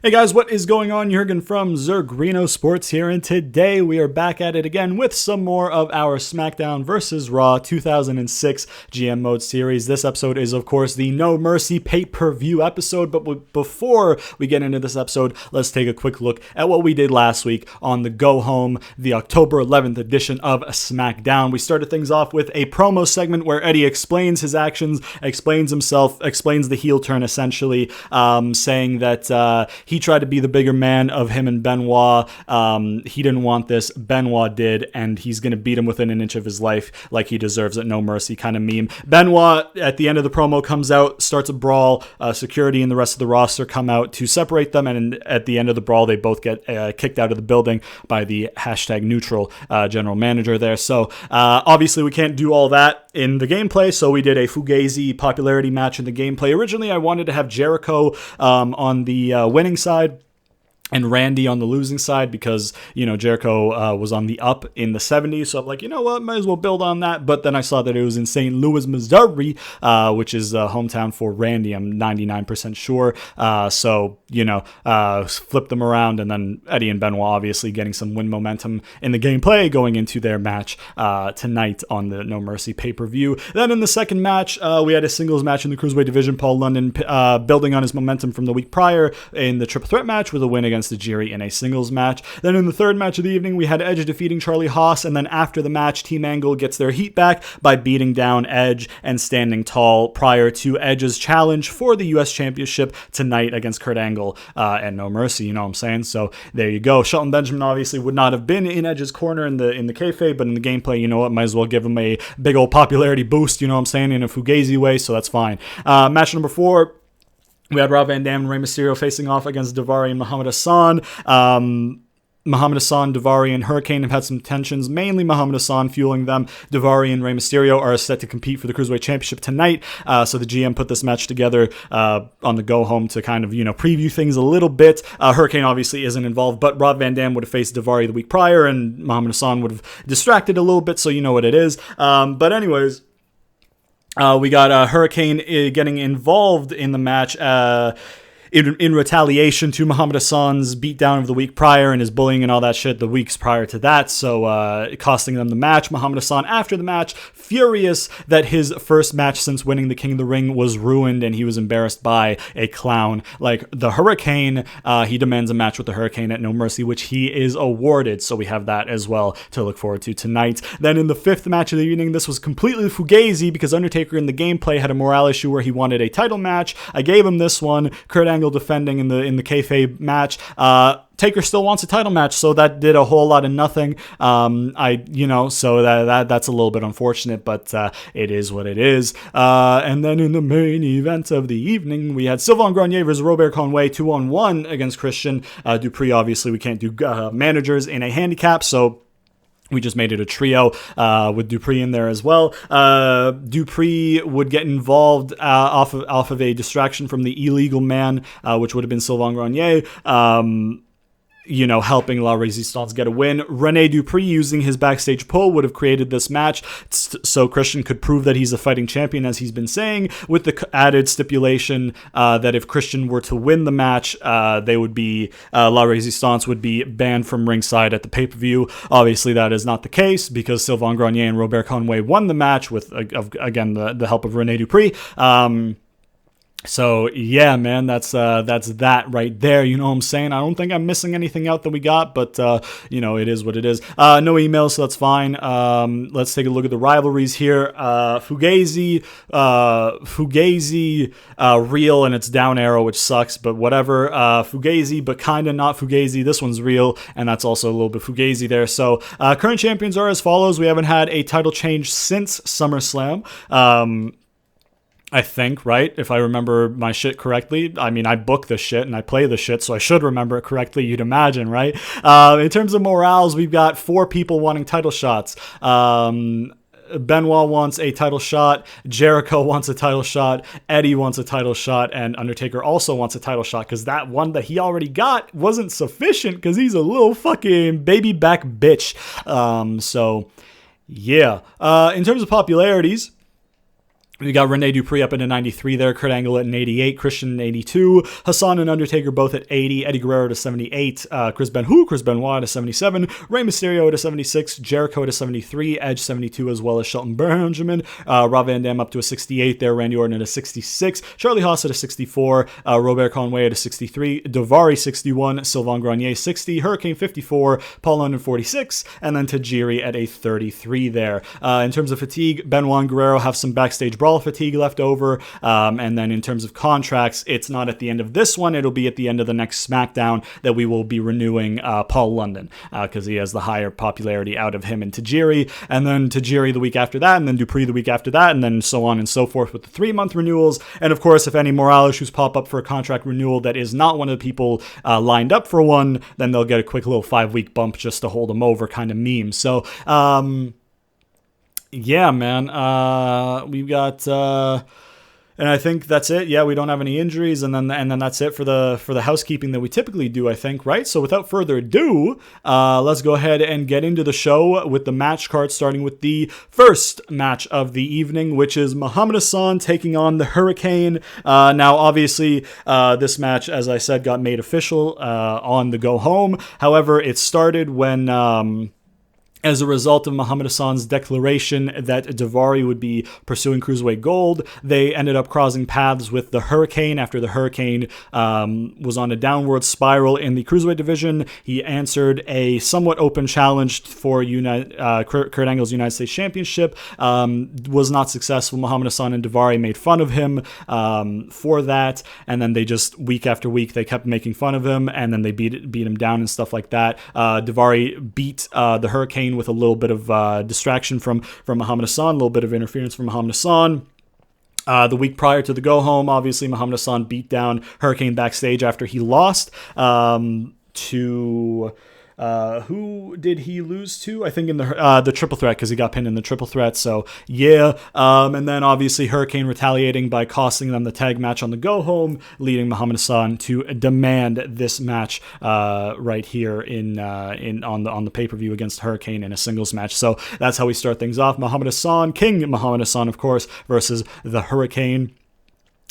Hey guys, what is going on? Jurgen from Zergrino Sports here, and today we are back at it again with some more of our Smackdown vs. Raw 2006 GM Mode series. This episode is, of course, the No Mercy pay-per-view episode, but before we get into this episode, let's take a quick look at what we did last week on the Go Home, the October 11th edition of Smackdown. We started things off with a promo segment where Eddie explains his actions, explains himself, explains the heel turn essentially, saying that he tried to be the bigger man of him and Benoit. He didn't want this. Benoit did, and he's going to beat him within an inch of his life like he deserves it. No mercy kind of meme. Benoit, at the end of the promo, comes out, starts a brawl. Security and the rest of the roster come out to separate them, and at the end of the brawl, they both get kicked out of the building by the #neutral general manager there. So, obviously, we can't do all that in the gameplay, so we did a Fugazi popularity match in the gameplay. Originally, I wanted to have Jericho on the winning side and Randy on the losing side because, Jericho was on the up in the 70s. So I'm like, you know what, might as well build on that. But then I saw that it was in St. Louis, Missouri, which is hometown for Randy. I'm 99% sure. Flip them around. And then Eddie and Benoit obviously getting some win momentum in the gameplay going into their match tonight on the No Mercy pay-per-view. Then in the second match, we had a singles match in the Cruiserweight division. Paul London building on his momentum from the week prior in the triple threat match with a win against Tajiri in a singles match. Then in the third match of the evening, we had Edge defeating Charlie Haas, and then after the match, Team Angle gets their heat back by beating down Edge and standing tall prior to Edge's challenge for the U.S. Championship tonight against Kurt Angle and No Mercy, you know what I'm saying? So there you go. Shelton Benjamin obviously would not have been in Edge's corner in the kayfabe, but in the gameplay, you know what, might as well give him a big old popularity boost, you know what I'm saying, in a Fugazi way, so that's fine. Match number 4, we had Rob Van Dam and Rey Mysterio facing off against Daivari and Muhammad Hassan. Muhammad Hassan, Daivari, and Hurricane have had some tensions, mainly Muhammad Hassan fueling them. Daivari and Rey Mysterio are set to compete for the Cruiserweight Championship tonight, so the GM put this match together on the go-home to kind of, preview things a little bit. Hurricane obviously isn't involved, but Rob Van Dam would have faced Daivari the week prior, and Muhammad Hassan would have distracted a little bit, so you know what it is. But anyways, we got Hurricane getting involved in the match in retaliation to Muhammad Hassan's beatdown of the week prior and his bullying and all that shit the weeks prior to that, so costing them the match. Muhammad Hassan, after the match, furious that his first match since winning the King of the Ring was ruined and he was embarrassed by a clown like the Hurricane. He demands a match with the Hurricane at No Mercy, which he is awarded, so we have that as well to look forward to tonight. Then in the fifth match of the evening, this was completely Fugazi because Undertaker in the gameplay had a morale issue where he wanted a title match. I gave him this one. Kurt Angle defending in the kayfabe match. Taker still wants a title match, so that did a whole lot of nothing. So that's a little bit unfortunate, but it is what it is. And then in the main event of the evening, we had Sylvain Grenier versus Robert Conway 2-on-1 against Christian Dupree. Obviously, we can't do managers in a handicap, so we just made it a trio with Dupree in there as well. Dupree would get involved off of a distraction from the illegal man, which would have been Sylvain Grenier. Helping La Resistance get a win. Rene Dupree, using his backstage pull, would have created this match so Christian could prove that he's a fighting champion, as he's been saying, with the added stipulation that if Christian were to win the match, they would be La Resistance would be banned from ringside at the pay-per-view. Obviously, that is not the case because Sylvain Grenier and Robert Conway won the match with, again, the help of Rene Dupree. So, yeah, man, that's that right there. You know what I'm saying? I don't think I'm missing anything out that we got, but, it is what it is. No emails, so that's fine. Let's take a look at the rivalries here. Fugazi, real, and it's down arrow, which sucks, but whatever. Fugazi, but kind of not Fugazi. This one's real, and that's also a little bit Fugazi there. So, current champions are as follows. We haven't had a title change since SummerSlam. I think, right? If I remember my shit correctly. I mean, I book this shit and I play the shit, so I should remember it correctly, you'd imagine, right? In terms of morales, we've got 4 people wanting title shots. Benoit wants a title shot, Jericho wants a title shot, Eddie wants a title shot, and Undertaker also wants a title shot because that one that he already got wasn't sufficient because he's a little fucking baby back bitch. So, yeah. In terms of popularities, We got Rene Dupree up into 93 there, Kurt Angle at an 88, Christian at 82, Hassan and Undertaker both at 80, Eddie Guerrero to 78, Chris Benoit to 77, Rey Mysterio to 76, Jericho to 73, Edge 72, as well as Shelton Benjamin, Rob Van Dam up to a 68 there, Randy Orton at a 66, Charlie Haas at a 64, Robert Conway at a 63, Daivari 61, Sylvain Grenier 60, Hurricane 54, Paul London 46, and then Tajiri at a 33 there. In terms of fatigue, Benoit and Guerrero have some backstage brawl fatigue left over, and then in terms of contracts, it's not at the end of this one, it'll be at the end of the next SmackDown that we will be renewing Paul London, because he has the higher popularity out of him and Tajiri, and then Tajiri the week after that, and then Dupree the week after that, and then so on and so forth with the 3-month renewals. And of course, if any morale issues pop up for a contract renewal that is not one of the people lined up for one, then they'll get a quick little 5-week bump just to hold them over kind of meme. So yeah, man, we've got, and I think that's it. Yeah, we don't have any injuries, and then that's it for the housekeeping that we typically do, I think, right? So without further ado, let's go ahead and get into the show with the match card, starting with the first match of the evening, which is Muhammad Hassan taking on the Hurricane. Now, obviously, this match, as I said, got made official on the go home. However, it started when as a result of Muhammad Hassan's declaration that Daivari would be pursuing Cruiserweight Gold, they ended up crossing paths with the Hurricane after the Hurricane was on a downward spiral in the Cruiserweight division. He answered a somewhat open challenge for Kurt Angle's United States Championship, was not successful. Muhammad Hassan and Daivari made fun of him for that, and then they just, week after week, they kept making fun of him, and then they beat him down and stuff like that. Daivari beat the Hurricane with a little bit of distraction from Muhammad Hassan, a little bit of interference from Muhammad Hassan. The week prior to the go-home, obviously, Muhammad Hassan beat down Hurricane backstage after he lost to... who did he lose to? I think in the triple threat, because he got pinned in the triple threat. So yeah, and then obviously Hurricane retaliating by costing them the tag match on the go home, leading Muhammad Hassan to demand this match right here on the pay-per-view against Hurricane in a singles match. So that's how we start things off. Muhammad Hassan, King Muhammad Hassan, of course, versus the Hurricane.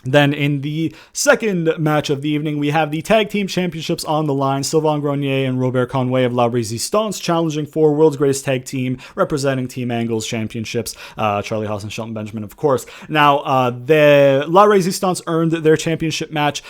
Then in the second match of the evening, we have the Tag Team Championships on the line. Sylvain Grenier and Robert Conway of La Resistance challenging for World's Greatest Tag Team, representing Team Angle's championships. Charlie Haas and Shelton Benjamin, of course. Now, the La Resistance earned their championship match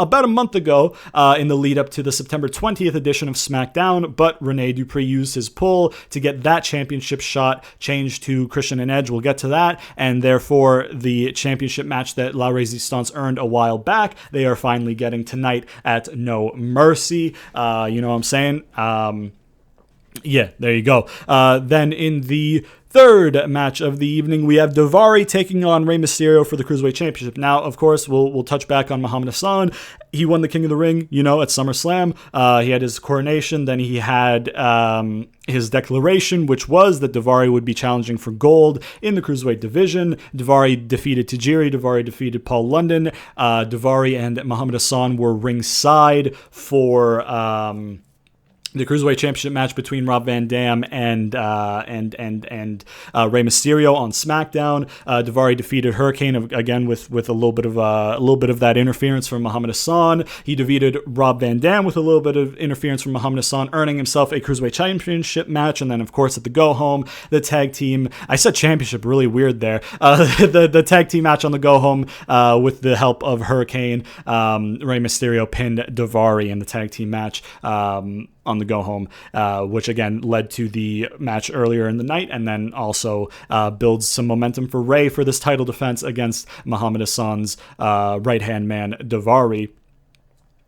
about a month ago in the lead up to the September 20th edition of SmackDown, but Rene Dupree used his pull to get that championship shot changed to Christian and Edge. We'll get to that, and therefore the championship match that La Resistance earned a while back, they are finally getting tonight at No Mercy. You know what I'm saying? Yeah, there you go. Then in the third match of the evening, we have Daivari taking on Rey Mysterio for the Cruiserweight Championship. Now, of course, we'll touch back on Muhammad Hassan. He won the King of the Ring, at SummerSlam. He had his coronation. Then he had his declaration, which was that Daivari would be challenging for gold in the Cruiserweight division. Daivari defeated Tajiri. Daivari defeated Paul London. Daivari and Muhammad Hassan were ringside for the Cruiserweight Championship match between Rob Van Dam and Rey Mysterio on SmackDown. Daivari defeated Hurricane again with a little bit of that interference from Muhammad Hassan. He defeated Rob Van Dam with a little bit of interference from Muhammad Hassan, earning himself a Cruiserweight Championship match. And then, of course, at the go home, the tag team. I said championship, really weird there. The tag team match on the go home with the help of Hurricane. Rey Mysterio pinned Daivari in the tag team match on the go home, which again led to the match earlier in the night, and then also builds some momentum for Rey for this title defense against Muhammad Hassan's right-hand man Daivari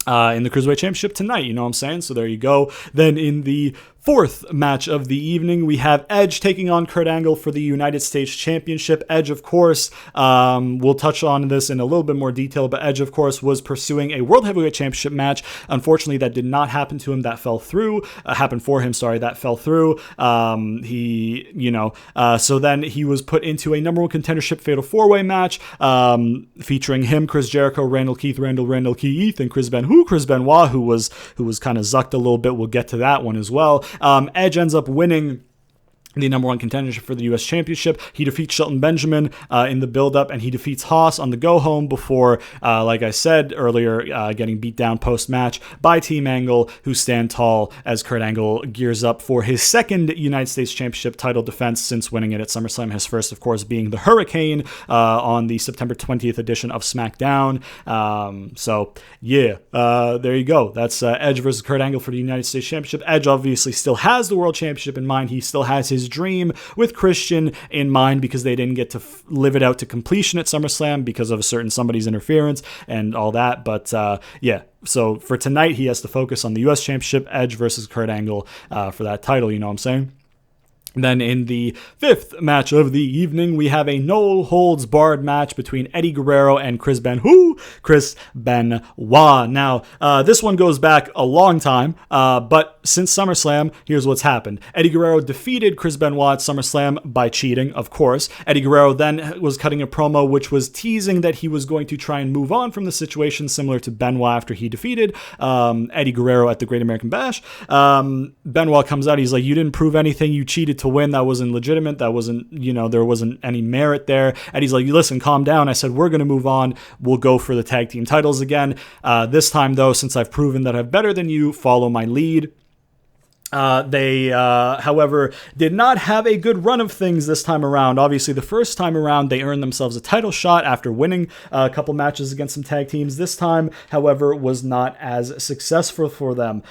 in the Cruiserweight Championship tonight. You know what I'm saying? So there you go. Then in the fourth match of the evening, we have Edge taking on Kurt Angle for the United States Championship. Edge, of course, we'll touch on this in a little bit more detail, but Edge, of course, was pursuing a World Heavyweight Championship match. Unfortunately, that did not happen to him. That fell through. Happened for him, sorry. That fell through. So then he was put into a number one contendership fatal four-way match featuring him, Chris Jericho, Randall Keith, and Chris Benoit, who was kind of zucked a little bit. We'll get to that one as well. Edge ends up winning the number one contendership for the U.S. Championship. He defeats Shelton Benjamin in the build-up, and he defeats Haas on the go-home before, like I said earlier, getting beat down post-match by Team Angle, who stand tall as Kurt Angle gears up for his second United States Championship title defense since winning it at SummerSlam. His first, of course, being the Hurricane on the September 20th edition of SmackDown. There you go. That's Edge versus Kurt Angle for the United States Championship. Edge obviously still has the World Championship in mind. He still has his dream with Christian in mind because they didn't get to live it out to completion at SummerSlam because of a certain somebody's interference and all that. But so for tonight, he has to focus on the U.S. Championship, Edge versus Kurt Angle for that title, you know what I'm saying? Then in the fifth match of the evening, we have a no-holds-barred match between Eddie Guerrero and Chris Benoit. Now, this one goes back a long time, but since SummerSlam, here's what's happened. Eddie Guerrero defeated Chris Benoit at SummerSlam by cheating, of course. Eddie Guerrero then was cutting a promo which was teasing that he was going to try and move on from the situation, similar to Benoit after he defeated Eddie Guerrero at the Great American Bash. Benoit comes out, he's like, you didn't prove anything, you cheated to win, that wasn't legitimate, that wasn't, there wasn't any merit there. Eddie's like, listen, calm down. I said, we're going to move on, we'll go for the tag team titles again. This time though, since I've proven that I'm better than you, follow my lead. They, however, did not have a good run of things this time around. Obviously, the first time around, they earned themselves a title shot after winning a couple matches against some tag teams. This time, however, was not as successful for them.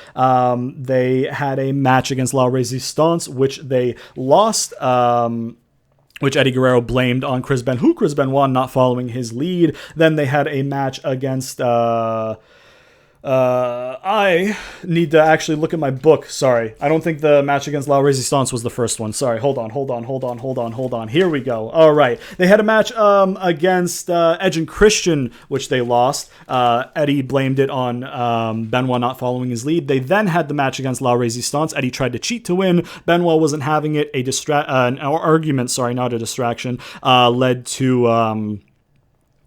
They had a match against La Resistance, which they lost. Which Eddie Guerrero blamed on Chris Benoit not following his lead. Then they had a match against... I need to actually look at my book. Sorry. I don't think the match against La Resistance was the first one. Sorry. Hold on. Here we go. All right. They had a match against Edge and Christian, which they lost. Eddie blamed it on Benoit not following his lead. They then had the match against La Resistance. Eddie tried to cheat to win. Benoit wasn't having it. An argument, not a distraction, led to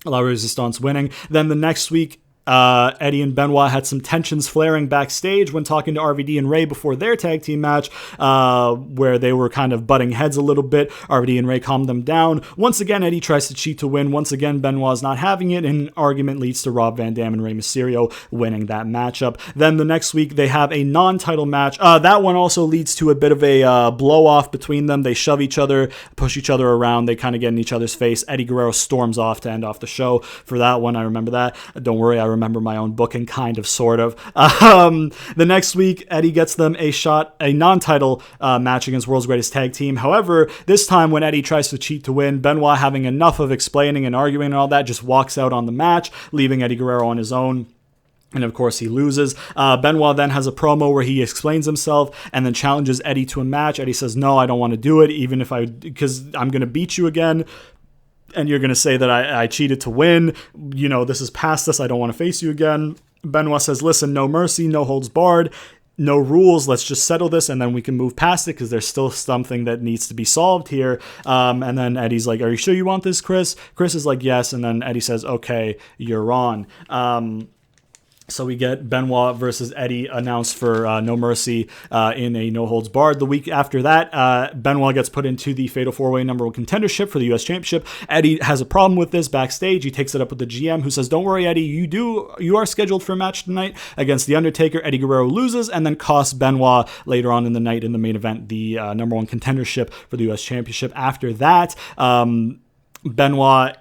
La Resistance winning. Then the next week, Eddie and Benoit had some tensions flaring backstage when talking to RVD and Ray before their tag team match, where they were kind of butting heads a little bit. RVD and Ray calmed them down. Once again, Eddie tries to cheat to win. Once again, Benoit's not having it, and an argument leads to Rob Van Dam and Rey Mysterio winning that matchup. Then the next week, they have a non-title match. That one also leads to a bit of a blow-off between them. They shove each other, push each other around. They kind of get in each other's face. Eddie Guerrero storms off to end off the show for that one. I remember that. Don't worry, I remember my own booking, kind of, sort of. The next week, Eddie gets them a non-title match against World's Greatest Tag Team. However, this time when Eddie tries to cheat to win, Benoit, having enough of explaining and arguing and all that, just walks out on the match, leaving Eddie Guerrero on his own. And of course, he loses. Benoit then has a promo where he explains himself and then challenges Eddie to a match. Eddie says, no, I don't want to do it, because I'm going to beat you again. And you're going to say that I cheated to win. This is past this. I don't want to face you again. Benoit says, listen, no mercy, no holds barred, no rules. Let's just settle this, and then we can move past it because there's still something that needs to be solved here. And then Eddie's like, are you sure you want this, Chris? Chris is like, yes. And then Eddie says, okay, you're on. So we get Benoit versus Eddie announced for No Mercy in a No Holds Barred. The week after that, Benoit gets put into the Fatal 4-Way number one contendership for the U.S. Championship. Eddie has a problem with this backstage. He takes it up with the GM, who says, don't worry, Eddie, you are scheduled for a match tonight against The Undertaker. Eddie Guerrero loses and then costs Benoit later on in the night in the main event the number one contendership for the U.S. Championship. After that, Benoit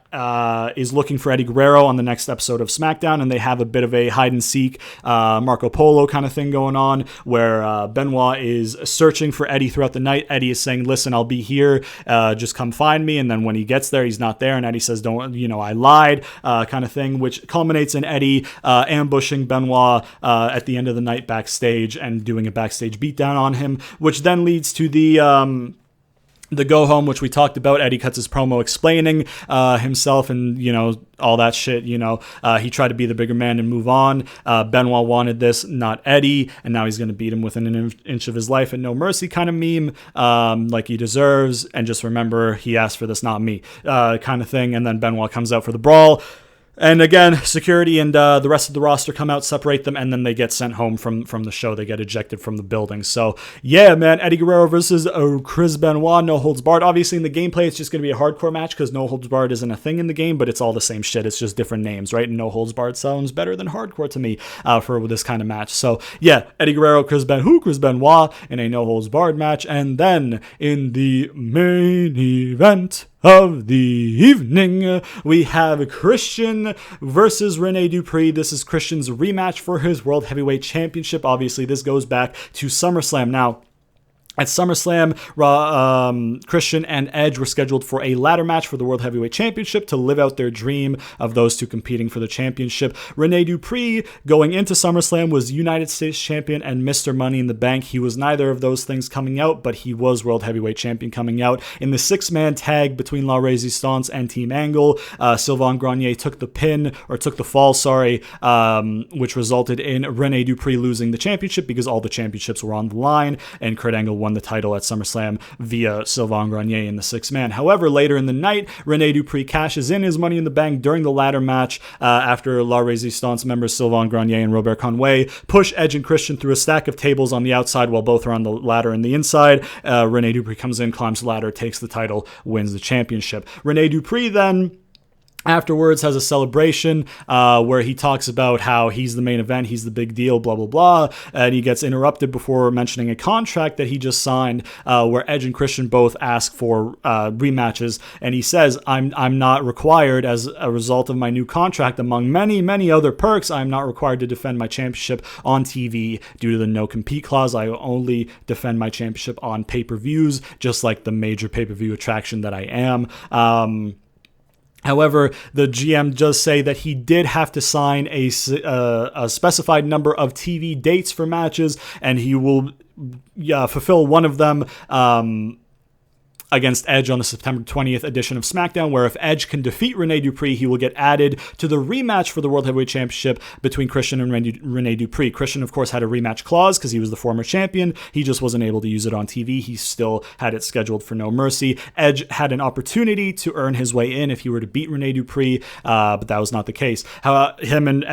is looking for Eddie Guerrero on the next episode of SmackDown, and they have a bit of a hide-and-seek Marco Polo kind of thing going on, where Benoit is searching for Eddie throughout the night. Eddie is saying, listen, I'll be here, just come find me, and then when he gets there, he's not there, and Eddie says, don't, I lied, kind of thing, which culminates in Eddie ambushing Benoit at the end of the night backstage and doing a backstage beatdown on him, which then leads to the go home, which we talked about. Eddie cuts his promo explaining himself and, all that shit. He tried to be the bigger man and move on. Benoit wanted this, not Eddie, and now he's going to beat him within an inch of his life at No Mercy kind of meme, like he deserves. And just remember, he asked for this, not me, kind of thing. And then Benoit comes out for the brawl. And again, security and the rest of the roster come out, separate them, and then they get sent home from the show. They get ejected from the building. So, yeah, man, Eddie Guerrero versus Chris Benoit, no holds barred. Obviously, in the gameplay, it's just going to be a hardcore match because no holds barred isn't a thing in the game, but it's all the same shit. It's just different names, right? And no holds barred sounds better than hardcore to me for this kind of match. So, yeah, Eddie Guerrero, Chris Benoit in a no holds barred match. And then in the main event of the evening, we have Christian versus Rene Dupree. This is Christian's rematch for his World Heavyweight Championship. Obviously, this goes back to SummerSlam. Now, at SummerSlam, Christian and Edge were scheduled for a ladder match for the World Heavyweight Championship to live out their dream of those two competing for the championship. Rene Dupree, going into SummerSlam, was United States Champion and Mr. Money in the Bank. He was neither of those things coming out, but he was World Heavyweight Champion coming out. In the six-man tag between La Resistance and Team Angle, Sylvain Grenier took the fall, which resulted in Rene Dupree losing the championship because all the championships were on the line, and Kurt Angle won the title at SummerSlam via Sylvain Grenier in the six-man. However, later in the night, Rene Dupree cashes in his Money in the Bank during the ladder match after La Resistance members Sylvain Grenier and Robert Conway push Edge and Christian through a stack of tables on the outside while both are on the ladder in the inside. Rene Dupree comes in, climbs the ladder, takes the title, wins the championship. Rene Dupree then afterwards has a celebration where he talks about how he's the main event, he's the big deal, blah, blah, blah. And he gets interrupted before mentioning a contract that he just signed where Edge and Christian both ask for rematches. And he says, I'm not required as a result of my new contract, among many, many other perks, I'm not required to defend my championship on TV due to the no-compete clause. I only defend my championship on pay-per-views, just like the major pay-per-view attraction that I am. However, the GM does say that he did have to sign a specified number of TV dates for matches, and he will fulfill one of them against Edge on the September 20th edition of SmackDown, where if Edge can defeat Rene Dupree, he will get added to the rematch for the World Heavyweight Championship between Christian and Rene Dupree. Christian, of course, had a rematch clause because he was the former champion. He just wasn't able to use it on TV. He still had it scheduled for No Mercy. Edge had an opportunity to earn his way in if he were to beat Rene Dupree, but that was not the case. Christian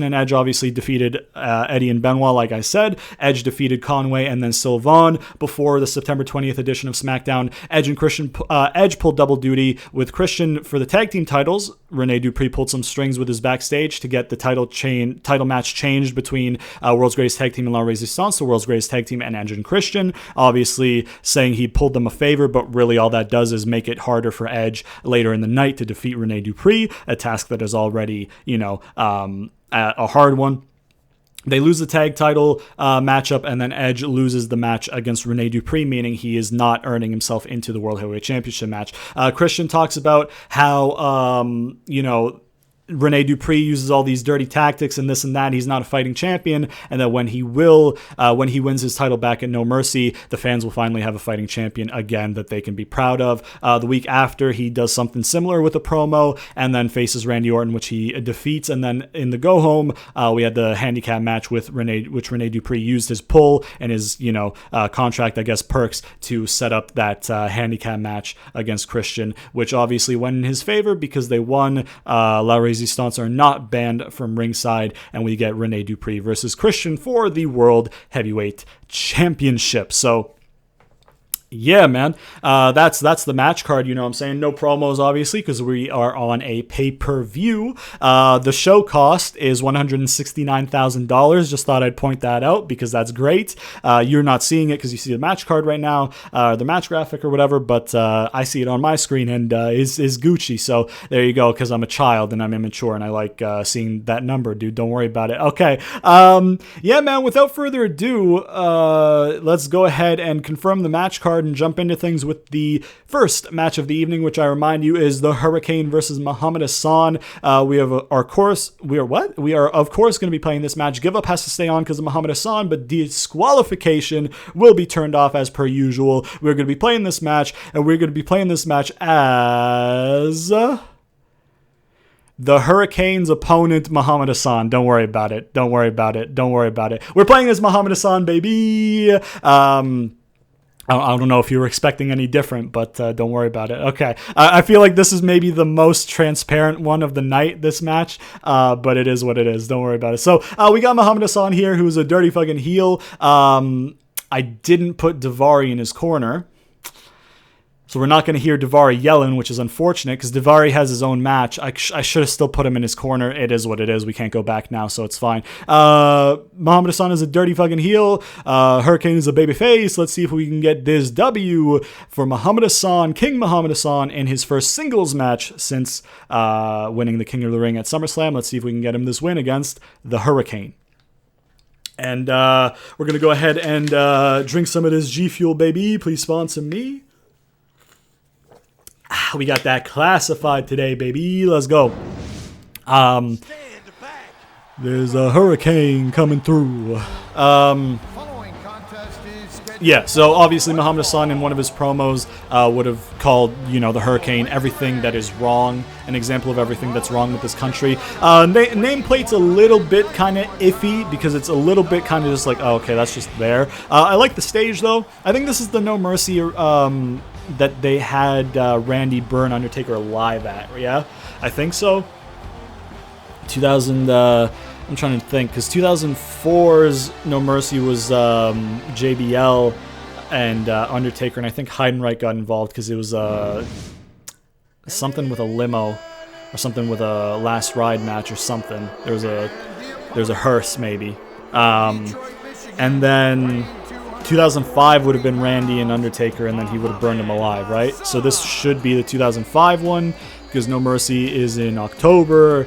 and Edge obviously defeated Eddie and Benoit, like I said. Edge defeated Conway and then Sylvain before the September 20th edition of SmackDown. Edge pulled double duty with Christian for the tag team titles. Rene Dupree pulled some strings with his backstage to get the title match changed between World's Greatest Tag Team and La Resistance, the World's Greatest Tag Team and Edge and Christian, obviously saying he pulled them a favor, but really all that does is make it harder for Edge later in the night to defeat Rene Dupree, a task that is already, a hard one. They lose the tag title matchup, and then Edge loses the match against Rene Dupree, meaning he is not earning himself into the World Heavyweight Championship match. Christian talks about how, Rene Dupree uses all these dirty tactics and this and that. He's not a fighting champion, and that when he wins his title back at No Mercy, the fans will finally have a fighting champion again that they can be proud of. The week after, he does something similar with a promo, and then faces Randy Orton, which he defeats. And then in the go home, we had the handicap match which Rene Dupree used his pull and his contract, I guess, perks to set up that handicap match against Christian, which obviously went in his favor because they won. La Resistance are not banned from ringside, and we get Rene Dupree versus Christian for the World Heavyweight Championship. So yeah, man, that's the match card, you know what I'm saying? No promos, obviously, because we are on a pay-per-view. The show cost is $169,000. Just thought I'd point that out because that's great. You're not seeing it because you see the match card right now, the match graphic or whatever, but I see it on my screen and is Gucci. So there you go, because I'm a child and I'm immature and I like seeing that number, dude. Don't worry about it. Okay. Yeah, man, without further ado, let's go ahead and confirm the match card and jump into things with the first match of the evening, which I remind you is the Hurricane versus Muhammad Hassan. We are of course going to be playing this match. Give Up has to stay on because of Muhammad Hassan, but disqualification will be turned off as per usual. We're going to be playing this match, and we're going to be playing this match as the Hurricane's opponent, Muhammad Hassan. Don't worry about it. We're playing as Muhammad Hassan, baby. I don't know if you were expecting any different, but don't worry about it. Okay. I feel like this is maybe the most transparent one of the night, this match, but it is what it is. Don't worry about it. So we got Muhammad Hassan here, who's a dirty fucking heel. I didn't put Daivari in his corner. So we're not going to hear Daivari yelling, which is unfortunate because Daivari has his own match. I should have still put him in his corner. It is what it is. We can't go back now, so it's fine. Muhammad Hassan is a dirty fucking heel. Hurricane is a babyface. Let's see if we can get this W for Muhammad Hassan, King Muhammad Hassan, in his first singles match since winning the King of the Ring at SummerSlam. Let's see if we can get him this win against the Hurricane. And we're going to go ahead and drink some of this G Fuel, baby. Please sponsor me. We got that classified today, baby. Let's go. There's a hurricane coming through. Yeah, so obviously Muhammad Hassan in one of his promos would have called, the hurricane everything that is wrong, an example of everything that's wrong with this country. Nameplate's a little bit kind of iffy because it's a little bit kind of just like, oh, okay, that's just there. I like the stage, though. I think this is the No Mercy that they had Randy burn Undertaker live at, yeah? I think so. 2000, I'm trying to think, because 2004's No Mercy was JBL and Undertaker, and I think Heidenreich got involved because it was something with a limo or something with a last ride match or something. There's a hearse maybe. And then 2005 would have been Randy and Undertaker, and then he would have burned him alive, right? So this should be the 2005 one, because No Mercy is in October.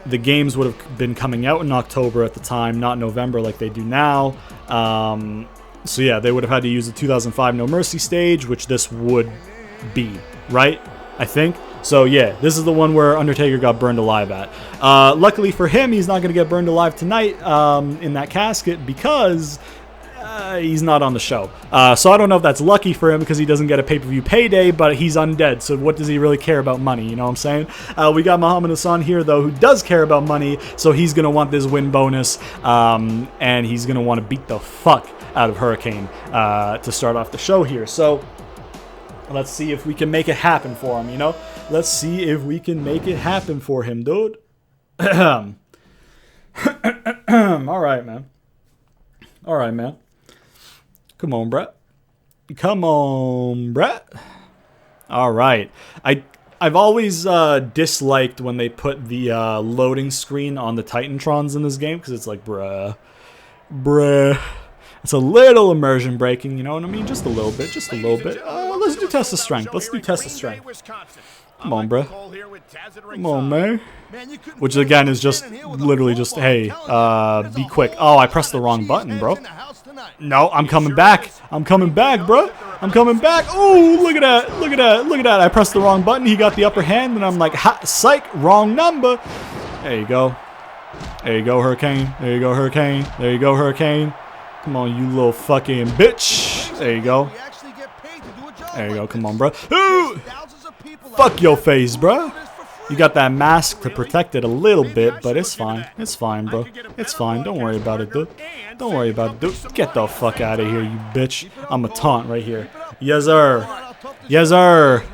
The games would have been coming out in October at the time, not November like they do now. So yeah, they would have had to use the 2005 No Mercy stage, which this would be, right? I think. So yeah, this is the one where Undertaker got burned alive at. Luckily for him, he's not going to get burned alive tonight in that casket because he's not on the show. So I don't know if that's lucky for him because he doesn't get a pay-per-view payday, but he's undead, so what does he really care about money, you know what I'm saying? We got Muhammad Hassan here, though, who does care about money, so he's going to want this win bonus, and he's going to want to beat the fuck out of Hurricane to start off the show here. So let's see if we can make it happen for him, Let's see if we can make it happen for him, dude. All right, man. Come on, Brett. All right. I've always disliked when they put the loading screen on the Titantrons in this game because it's like, bruh. It's a little immersion breaking, you know what I mean? Just a little bit. Let's do test of strength. Come on, bro. Come on, man. Which, again, is just literally just, hey, be quick. Oh, I pressed the wrong button, bro. No, I'm coming back. Bro. Oh, look at that. I pressed the wrong button. He got the upper hand, and I'm like, ha, psych, wrong number. There you go, Hurricane. Come on, you little fucking bitch. There you go. Come on, bro. Ooh. Fuck your face, bro. You got that mask to protect it a little bit, but it's fine. It's fine, bro. It's fine. Don't worry about it, dude. Get the fuck out of here, you bitch. I'm a taunt right here. Yes, sir. Yes, sir.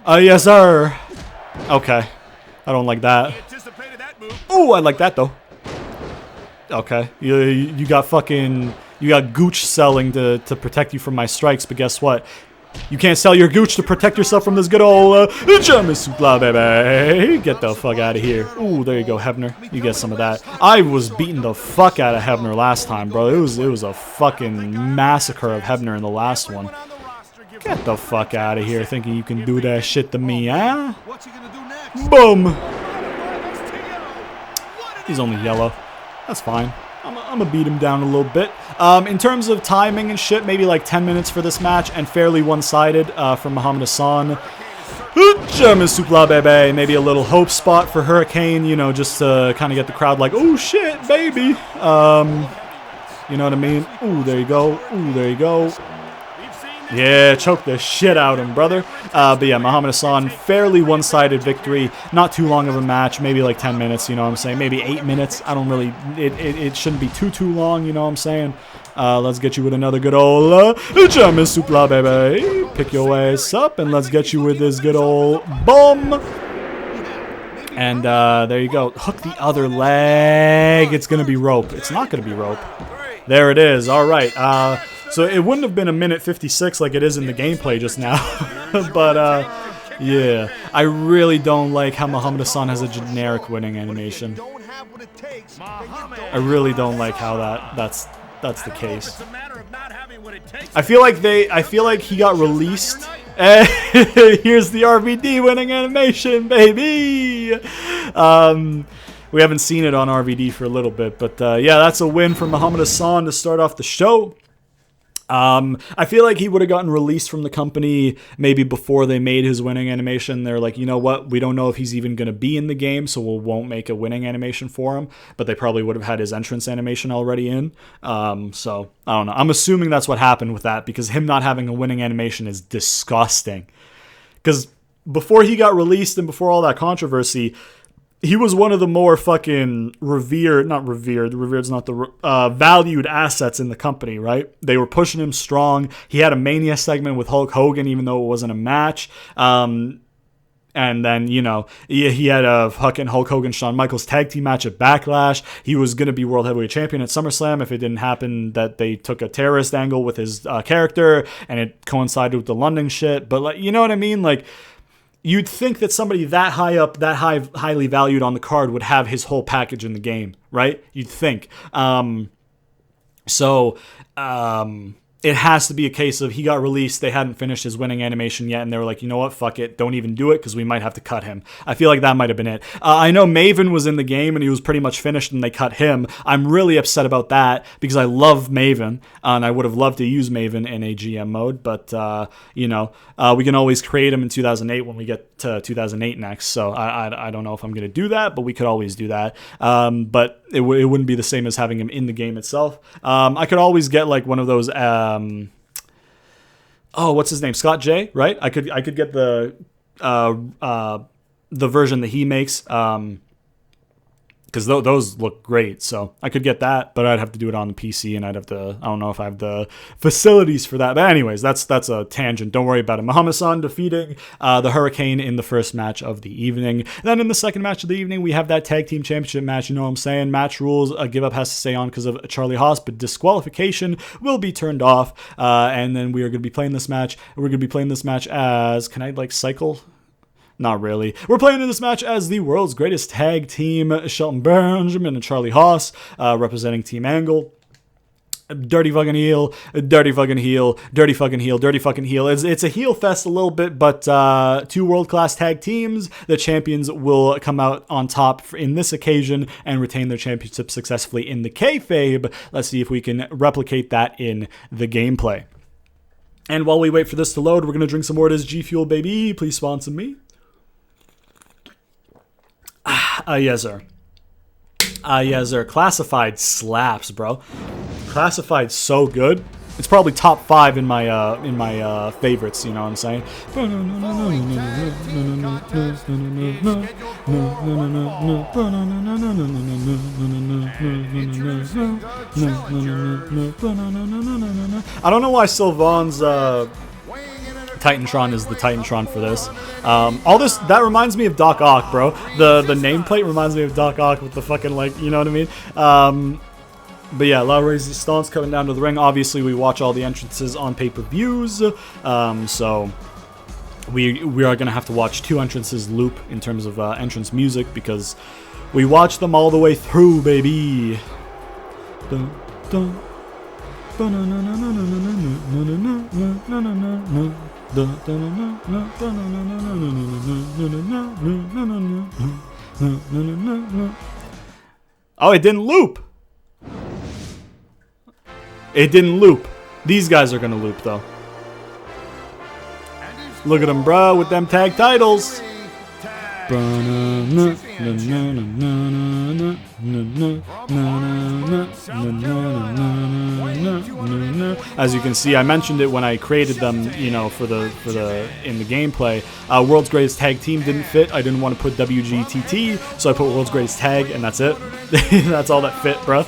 Yes, sir. Okay. I don't like that. Ooh, I like that, though. Okay. You got fucking... You got gooch selling to protect you from my strikes, but guess what? You can't sell your gooch to protect yourself from this good old German supla, baby. Get the fuck out of here. Ooh, there you go, Hebner. You get some of that. I was beating the fuck out of Hebner last time, bro. It was a fucking massacre of Hebner in the last one. Get the fuck out of here thinking you can do that shit to me, huh? Boom. He's only yellow. That's fine. I'm gonna beat him down a little bit. In terms of timing and shit, maybe like 10 minutes for this match and fairly one-sided for Muhammad Hassan. German supla, baby. Maybe a little hope spot for Hurricane, just to kind of get the crowd like, oh shit, baby. You know what I mean? Ooh, there you go. Yeah, choke the shit out of him, brother. But yeah, Muhammad Hassan, fairly one-sided victory. Not too long of a match, maybe like 10 minutes, you know what I'm saying? Maybe 8 minutes. I don't really, it shouldn't be too long, you know what I'm saying? Let's get you with another good old GM Supla, baby. Pick your ass up, and let's get you with this good old boom. And there you go. Hook the other leg. It's going to be rope. It's not going to be rope. There it is. All right. So it wouldn't have been a minute 56 like it is in the gameplay just now. But, yeah. I really don't like how Muhammad Hassan has a generic winning animation. I really don't like how that's the case. I feel like he got released. Here's the RVD winning animation, baby. We haven't seen it on RVD for a little bit, but yeah, that's a win for Muhammad Hassan to start off the show. I feel like he would have gotten released from the company maybe before they made his winning animation. They're like, you know what? We don't know if he's even going to be in the game, so we won't make a winning animation for him. But they probably would have had his entrance animation already in. So, I don't know. I'm assuming that's what happened with that, because him not having a winning animation is disgusting. Because before he got released and before all that controversy, he was one of the more fucking valued assets in the company, right? They were pushing him strong. He had a Mania segment with Hulk Hogan, even though it wasn't a match. And then, you know, he had a fucking Hulk Hogan Shawn Michaels tag team match at Backlash. He was going to be World Heavyweight Champion at SummerSlam if it didn't happen that they took a terrorist angle with his character and it coincided with the London shit. But, like, you know what I mean? Like, you'd think that somebody that high up, highly valued on the card would have his whole package in the game, right? You'd think. It has to be a case of he got released, they hadn't finished his winning animation yet, and they were like, you know what, fuck it, don't even do it, because we might have to cut him. I feel like that might have been it. I know Maven was in the game, and he was pretty much finished, and they cut him. I'm really upset about that, because I love Maven, and I would have loved to use Maven in a GM mode, but, you know, we can always create him in 2008 when we get to 2008 next, so I don't know if I'm going to do that, but we could always do that. But it wouldn't be the same as having him in the game itself. I could always get, like, one of those... what's his name? Scott J, right? I could get the version that he makes, because those look great. So I could get that, but I'd have to do it on the PC, and I don't know if I have the facilities for that. But anyways, that's a tangent. Don't worry about it. Muhammad Hassan defeating the Hurricane in the first match of the evening. Then in the second match of the evening, we have that tag team championship match. You know what I'm saying? Match rules. A give up has to stay on because of Charlie Haas, but disqualification will be turned off. And then we are going to be playing this match. We're going to be playing this match as, can I like cycle? Not really. We're playing in this match as the world's greatest tag team, Shelton Benjamin and Charlie Haas, representing Team Angle. Dirty fucking heel, dirty fucking heel, dirty fucking heel, dirty fucking heel. It's a heel fest a little bit, but two world-class tag teams. The champions will come out on top in this occasion and retain their championship successfully in the kayfabe. Let's see if we can replicate that in the gameplay. And while we wait for this to load, we're going to drink some more of this G Fuel, baby. Please sponsor me. Yes, sir. Yes, sir. Classified slaps, bro. Classified so good. It's probably top 5 in my favorites. You know what I'm saying? I don't know why Sylvan's Titantron is the Titantron for this. All this, that reminds me of Doc Ock, bro. The nameplate reminds me of Doc Ock with the fucking, like, you know what I mean? But yeah, La Resistance coming down to the ring. Obviously, we watch all the entrances on pay-per-views. So we are going to have to watch 2 entrances loop in terms of entrance music, because we watch them all the way through, baby. Dun, dun. Oh, it didn't loop. It didn't loop. These guys are gonna loop though. Look at them, bro, with them tag titles. As you can see, I mentioned it when I created them, you know, for the in the gameplay. World's Greatest Tag Team didn't fit. I didn't want to put WGTT, so I put World's Greatest Tag, and that's it. That's all that fit, bruh.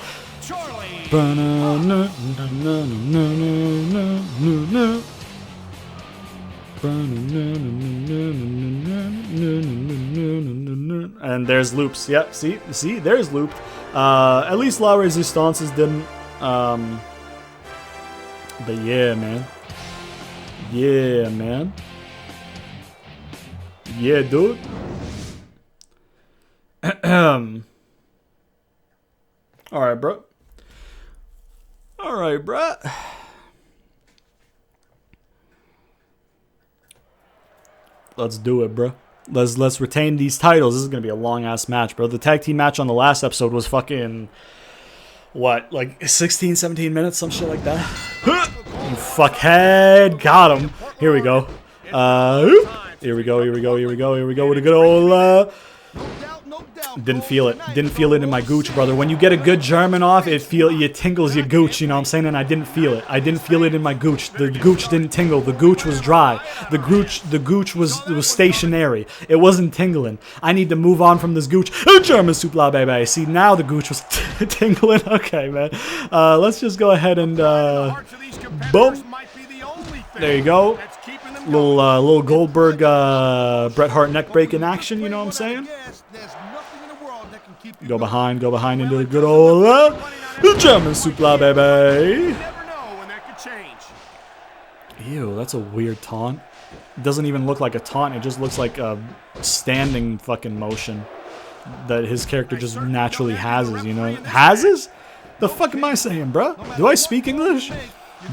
And there's loops. Yep, see, there's looped. At least La Resistance's didn't. But yeah, man. Yeah, man. Yeah, dude. Alright, bro. Alright, bro. Let's do it, bro. Let's retain these titles. This is gonna be a long ass match, bro. The tag team match on the last episode was fucking what, like 16, 17 minutes, some shit like that. You fuckhead, got him. Here we go. Here we go. With a good old didn't feel it. Didn't feel it in my gooch, brother. When you get a good German off, it tingles your gooch, you know what I'm saying? And I didn't feel it. I didn't feel it in my gooch. The gooch didn't tingle. The gooch was dry. The gooch was stationary. It wasn't tingling. I need to move on from this gooch. German supla, baby. See, now the gooch was tingling. Okay, man. Let's just go ahead and boom. There you go. Little Goldberg Bret Hart neck break in action, you know what I'm saying? Go behind into the good old German supla, baby. Ew, that's a weird taunt. It doesn't even look like a taunt. It just looks like a standing fucking motion that his character just naturally has, you know? Has? The fuck am I saying, bro? Do I speak English?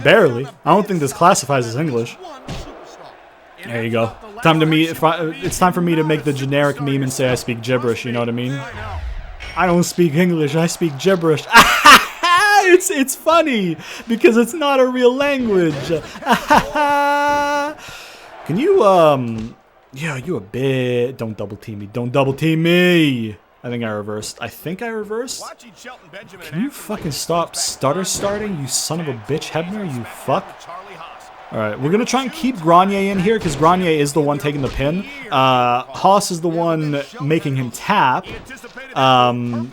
Barely. I don't think this classifies as English. There you go. It's time for me to make the generic meme and say I speak gibberish, you know what I mean? I don't speak English, I speak gibberish. It's funny because it's not a real language. Can you yeah, you a bit. Don't double team me. Don't double team me. I think I reversed. Can you fucking stop stutter starting, you son of a bitch, Hebner, you fuck? Alright, we're going to try and keep Grenier in here because Grenier is the one taking the pin. Haas is the one making him tap. Bruh.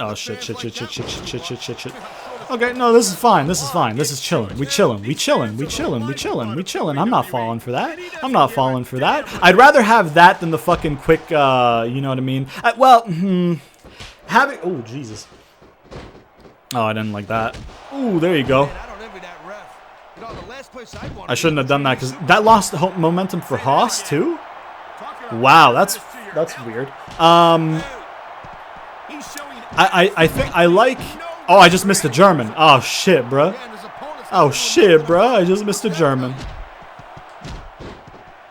Oh, shit. Okay, no, this is fine. This is chilling. We chilling. I'm not falling for that. I'd rather have that than the fucking quick, you know what I mean? Having... Oh, Jesus. Oh, I didn't like that. Ooh, there you go. I shouldn't have done that because that lost the momentum for Haas too. Wow, that's weird. I think I like. Oh, I just missed a German. Oh shit, bruh. I just missed a German.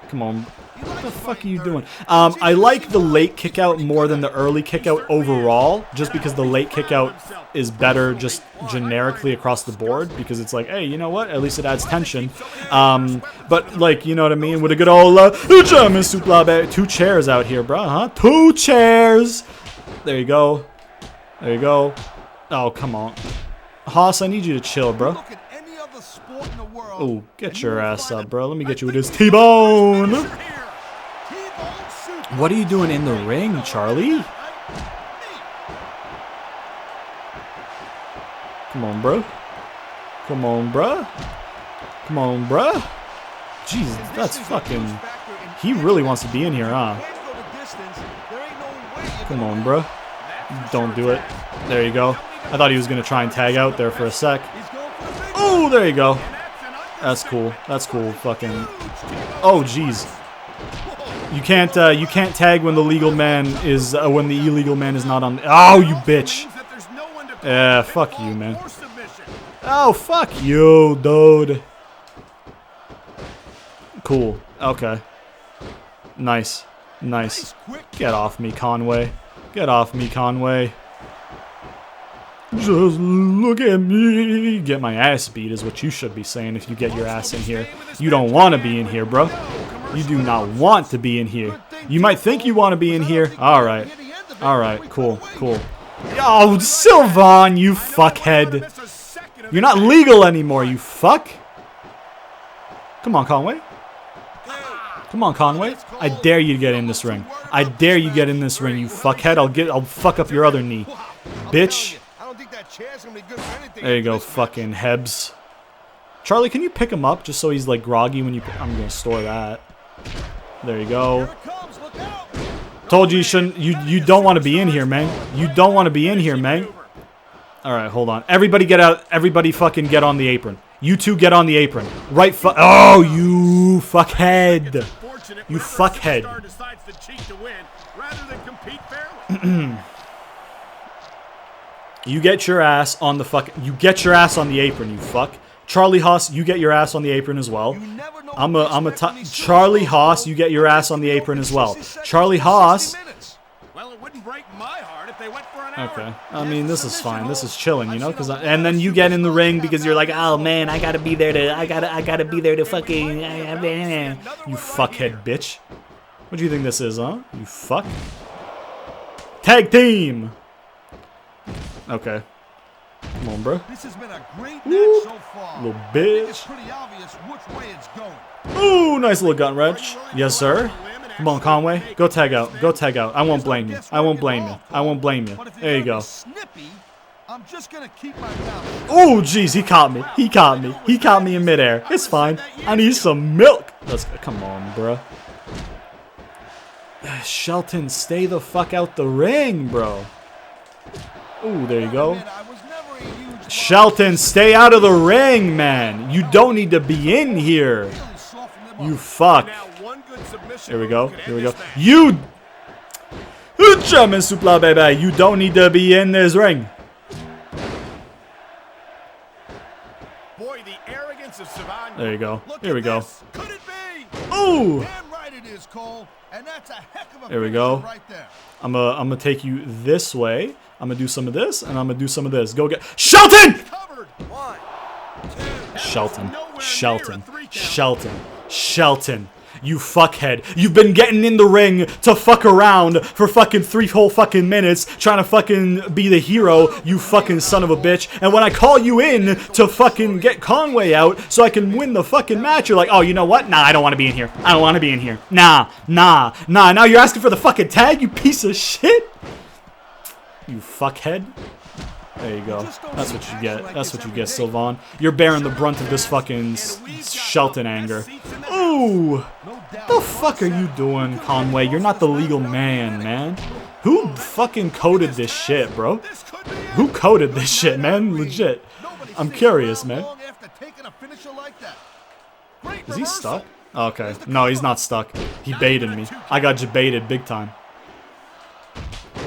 Come on. What the fuck are you doing? I like the late kickout more than the early kickout overall, just because the late kickout is better just generically across the board, because it's like, hey, you know what? At least it adds tension. But, like, you know what I mean? With a good old German supla, 2 chairs out here, bro, huh? 2 chairs! There you go. Oh, come on. Haas, I need you to chill, bro. Oh, get your ass up, bro. Let me get you with this T-bone. What are you doing in the ring, Charlie? Come on, bro. Jesus, that's fucking... He really wants to be in here, huh? Come on, bro. Don't do it. There you go. I thought he was going to try and tag out there for a sec. Oh, there you go. That's cool. Fucking... Oh, jeez. You can't tag when the legal man is when the illegal man is not on. Oh, you bitch! Yeah, fuck you, man. Oh, fuck you, dude. Cool. Okay. Nice. Get off me, Conway. Just look at me. Get my ass beat is what you should be saying if you get your ass in here. You don't want to be in here, bro. You do not want to be in here. You might think you want to be in here. Alright, cool. Oh, Sylvan, you fuckhead. You're not legal anymore, you fuck. Come on, Conway. Come on, Conway. I dare you to get in this ring. I dare you get in this ring, you fuckhead. I'll fuck up your other knee. Bitch. There you go, fucking Hebs. Charlie, can you pick him up just so he's like groggy when you... I'm gonna store that. There you go. Told you you shouldn't... You don't want to be in here, man. You don't want to be in here, man. Alright, hold on. Everybody get out. Everybody fucking get on the apron. You two get on the apron. Right fu... Oh, you fuckhead. You fuckhead. You get your ass on the fuck... You get your ass on the apron, you fuck. Charlie Haas, you get your ass on the apron as well. Charlie Haas, you get your ass on the apron as well. Charlie Haas. Well, it wouldn't break my heart if they went for an hour. Okay. I mean, this is fine. This is chilling, you know, and then you get in the ring because you're like, "Oh man, I got to be there to be there to fucking you fuckhead bitch." What do you think this is, huh? You fuck. Tag team. Okay. Come on, bro. This has been a great match so far. Little bitch. It's pretty obvious which way it's going. Ooh, nice little gun wrench. Yes, sir. Come on, Conway. Go tag out. Go tag out. I won't blame you. I won't blame you. I won't blame you. There you go. I'm just gonna keep my mouth. Oh, jeez, he caught me. He caught me. He caught me in midair. It's fine. I need some milk. Let's go. Come on, bro. Shelton, stay the fuck out the ring, bro. Ooh, there you go. Shelton, stay out of the ring, man. You don't need to be in here. You fuck. Here we go. Here we go. You German supla, baby. You don't need to be in this ring. There you go. Here we go. Ooh. There we go. I'm gonna take you this way. I'm gonna do some of this, and I'm gonna do some of this. Go get Shelton! Shelton. Shelton. Shelton. Shelton. You fuckhead. You've been getting in the ring to fuck around for fucking 3 whole fucking minutes trying to fucking be the hero, you fucking son of a bitch. And when I call you in to fucking get Conway out so I can win the fucking match, you're like, oh, you know what? Nah, I don't want to be in here. I don't want to be in here. Nah. Now you're asking for the fucking tag, you piece of shit? You fuckhead. There you go. That's what you get. That's what you get, Sylvan. You're bearing the brunt of this fucking Shelton anger. Ooh! The fuck are you doing, Conway? You're not the legal man. Who fucking coded this shit, bro? Who coded this shit, man? Legit. I'm curious, man. Is he stuck? Okay. No, he's not stuck. He baited me. I got baited big time.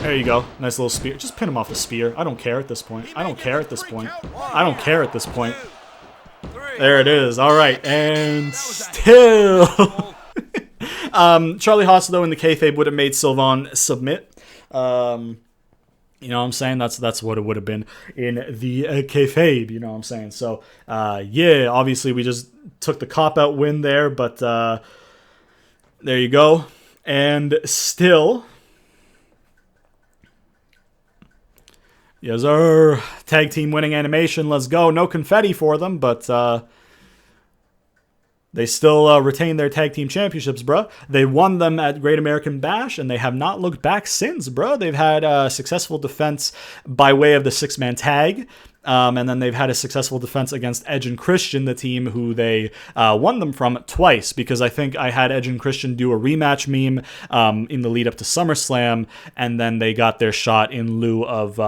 There you go. Nice little spear. Just pin him off a spear. I don't care at this point. I don't care at this point. I don't care at this point. There it is. All right. And still. Charlie Haas, though, in the kayfabe would have made Sylvan submit. You know what I'm saying? That's what it would have been in the kayfabe. You know what I'm saying? So, yeah, obviously we just took the cop-out win there. But there you go. And still... Yes, sir. Tag team winning animation. Let's go. No confetti for them, but they still retain their tag team championships, bruh. They won them at Great American Bash, and they have not looked back since, bruh. They've had a successful defense by way of the 6-man tag. And then they've had a successful defense against Edge and Christian, the team who they won them from twice, because I think I had Edge and Christian do a rematch meme in the lead up to SummerSlam, and then they got their shot in lieu of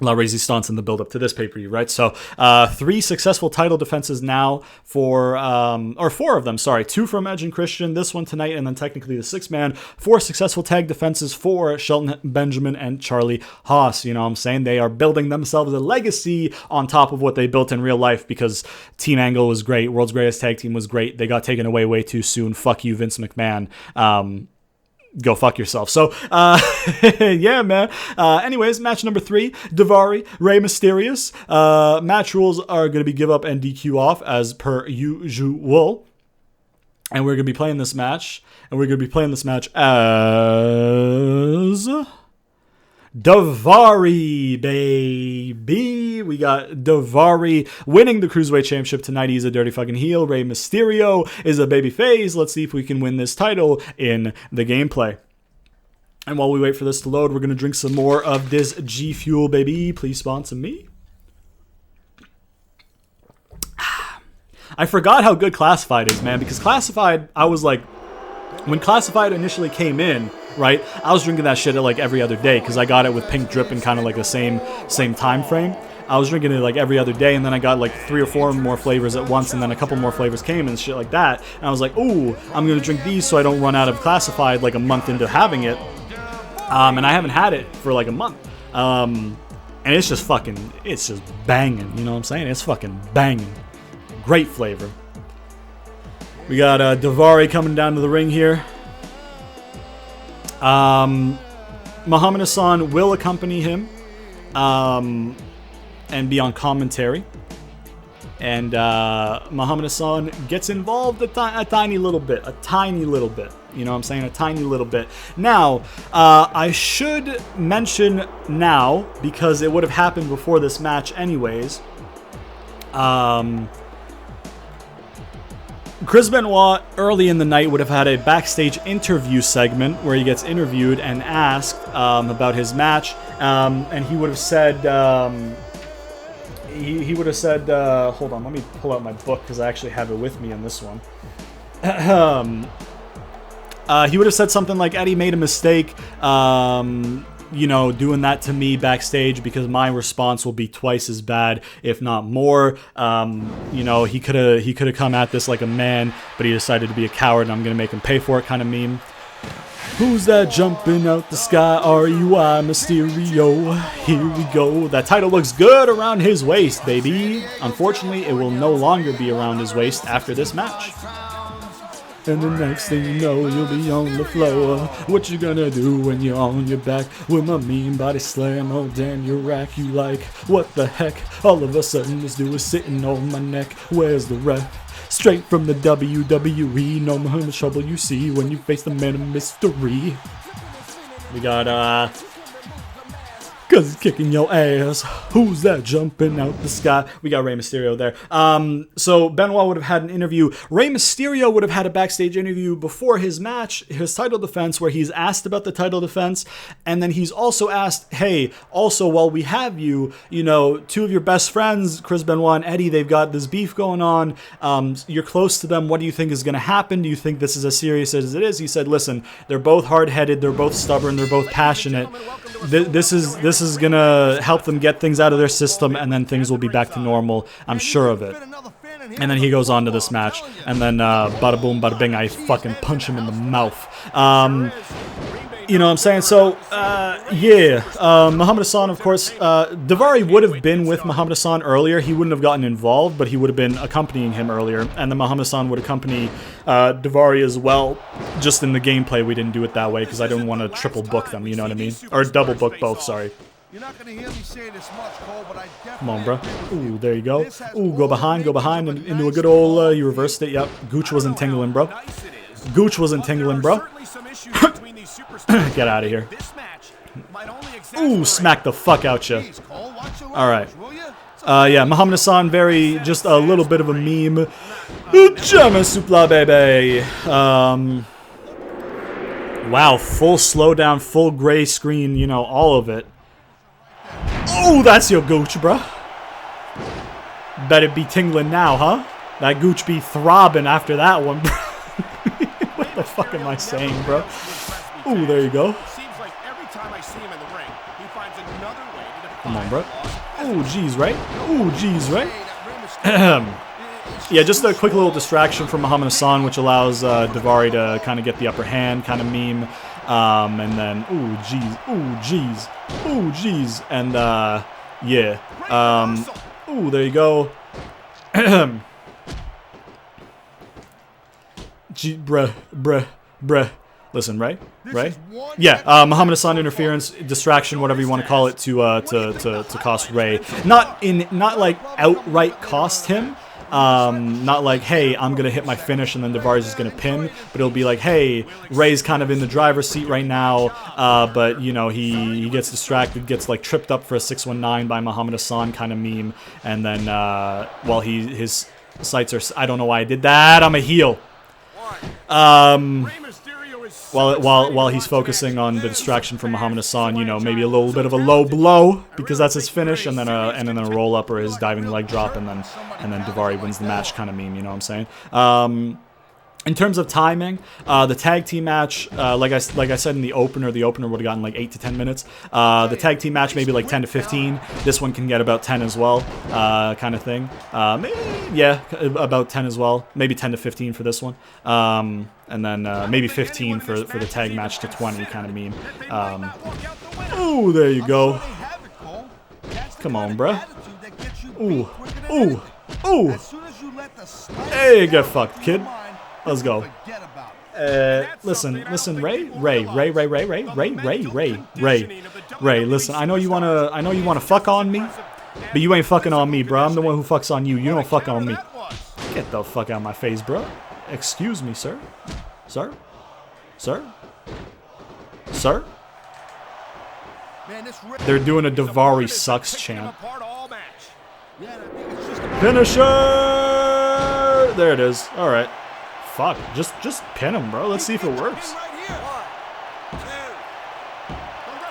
La Resistance in the build up to this pay-per-view, right? So 3 successful title defenses now for, or 4 of them, sorry. 2 from Edge and Christian, this one tonight, and then technically the 6-man. 4 successful tag defenses for Shelton Benjamin and Charlie Haas. You know what I'm saying? They are building themselves a legacy on top of what they built in real life, because Team Angle was great. World's Greatest Tag Team was great. They got taken away way too soon. Fuck you, Vince McMahon. Go fuck yourself. So, yeah, man. Anyways, match number 3, Daivari, Rey Mysterious. Match rules are going to be give up and DQ off as per usual. And we're going to be playing this match. as Daivari, baby. We got Daivari winning the Cruiserweight Championship tonight. He's a dirty fucking heel. Rey Mysterio is a babyface. Let's see if we can win this title in the gameplay. And while we wait for this to load, we're going to drink some more of this G Fuel, baby. Please sponsor me. I forgot how good Classified is, man, because Classified, I was like, when Classified initially came in, right, I was drinking that shit at like every other day because I got it with Pink Drip in kind of like the same time frame. I was drinking it like every other day, and then I got like 3 or 4 more flavors at once, and then a couple more flavors came and shit like that. And I was like, ooh, I'm going to drink these so I don't run out of Classified like a month into having it. And I haven't had it for like a month. And it's just banging, you know what I'm saying? It's fucking banging. Great flavor. We got Daivari coming down to the ring here. Muhammad Hassan will accompany him and be on commentary. And Muhammad Hassan gets involved a tiny little bit. You know what I'm saying? A tiny little bit. Now, I should mention now, because it would have happened before this match anyways. Chris Benoit, early in the night, would have had a backstage interview segment where he gets interviewed and asked about his match. And he would have said... He would have said... hold on, let me pull out my book because I actually have it with me in this one. He would have said something like, Eddie made a mistake, you know, doing that to me backstage because my response will be twice as bad, if not more. You know, he could have come at this like a man, but he decided to be a coward, and I'm going to make him pay for it kind of meme. Who's that jumping out the sky? R.U.I. Mysterio. Here we go. That title looks good around his waist, baby. Unfortunately, it will no longer be around his waist after this match. And the next thing you know, you'll be on the floor. What you gonna do when you're on your back with my mean body slam? Oh damn, you rack, you like, what the heck? All of a sudden this dude is sitting on my neck. Where's the ref? Straight from the WWE. No more trouble you see when you face the man of mystery. We got cause he's kicking your ass. Who's that jumping out the sky? We got Rey Mysterio there. So Benoit would have had an interview. Rey Mysterio would have had a backstage interview before his match, his title defense, where he's asked about the title defense, and then he's also asked, hey, also while we have you, you know, 2 of your best friends, Chris Benoit and Eddie, they've got this beef going on. You're close to them. What do you think is going to happen? Do you think this is as serious as it is? He said, listen, they're both hard-headed, they're both stubborn, they're both passionate. This is gonna help them get things out of their system, and then things will be back to normal. I'm sure of it. And then he goes on to this match, and then bada boom, bada bing, I fucking punch him in the mouth. You know what I'm saying? So, yeah. Muhammad Hassan, of course, Daivari would have been with Muhammad Hassan earlier. He wouldn't have gotten involved, but he would have been accompanying him earlier. And then Muhammad Hassan would accompany Daivari as well. Just in the gameplay, we didn't do it that way because I didn't want to triple book them, you know what I mean? Or double book both, sorry. You're not going to hear me say this much, Cole, but I definitely Come on, bro. Ooh, there you go. Ooh, go behind, and into a good old, you reversed it, yep. Gooch wasn't tingling, bro. Gooch wasn't tingling, bro. Get out of here. Ooh, smack the fuck out ya. Alright. Yeah, Muhammad Hassan, just a little bit of a meme. Jama supla, baby. Wow, full slowdown, full gray screen, you know, all of it. Oh, that's your gooch, bro. Bet it be tingling now, huh? That gooch be throbbing after that one, bro. What the fuck am I saying, bro? Ooh, there you go. Come on, bro. Ooh, jeez, right? Ooh, jeez, right? Yeah, just a quick little distraction from Muhammad Hassan, which allows Daivari to kind of get the upper hand, kind of meme. And then, ooh, jeez, ooh, jeez, ooh, jeez, and, yeah, ooh, there you go. Bruh. Listen, right? Yeah, Muhammad Hassan interference, distraction, whatever you want to call it, to cost Rey. Not like outright cost him. Not like, hey, I'm going to hit my finish and then Daivari just going to pin. But it'll be like, hey, Ray's kind of in the driver's seat right now. But, you know, he gets distracted, gets like tripped up for a 619 by Muhammad Hassan kind of meme. And then, while his sights are... I don't know why I did that. I'm a heel. While he's focusing on the distraction from Muhammad Hassan, you know, maybe a little bit of a low blow because that's his finish, and then a roll up or his diving leg drop, and then Daivari wins the match kind of meme. You know what I'm saying? In terms of timing, the tag team match, like I said in the opener would have gotten like 8 to 10 minutes. The tag team match maybe like 10 to 15. This one can get about 10 as well, kind of thing. Yeah, about 10 as well. Maybe 10 to 15 for this one. And then maybe 15 for the tag match to 20 kind of meme. Oh, there you go. Come on, bruh. Ooh, ooh, ooh. Hey, get fucked, kid. Let's go. Listen, Ray. Listen, I know you wanna fuck on me, but you ain't fucking on me, bro. I'm the one who fucks on you. You don't fuck on me. Get the fuck out of my face, bro. Excuse me, sir. Sir? They're doing a Daivari sucks chant. Finisher! There it is. All right. Fuck, just pin him, bro. Let's see if it works.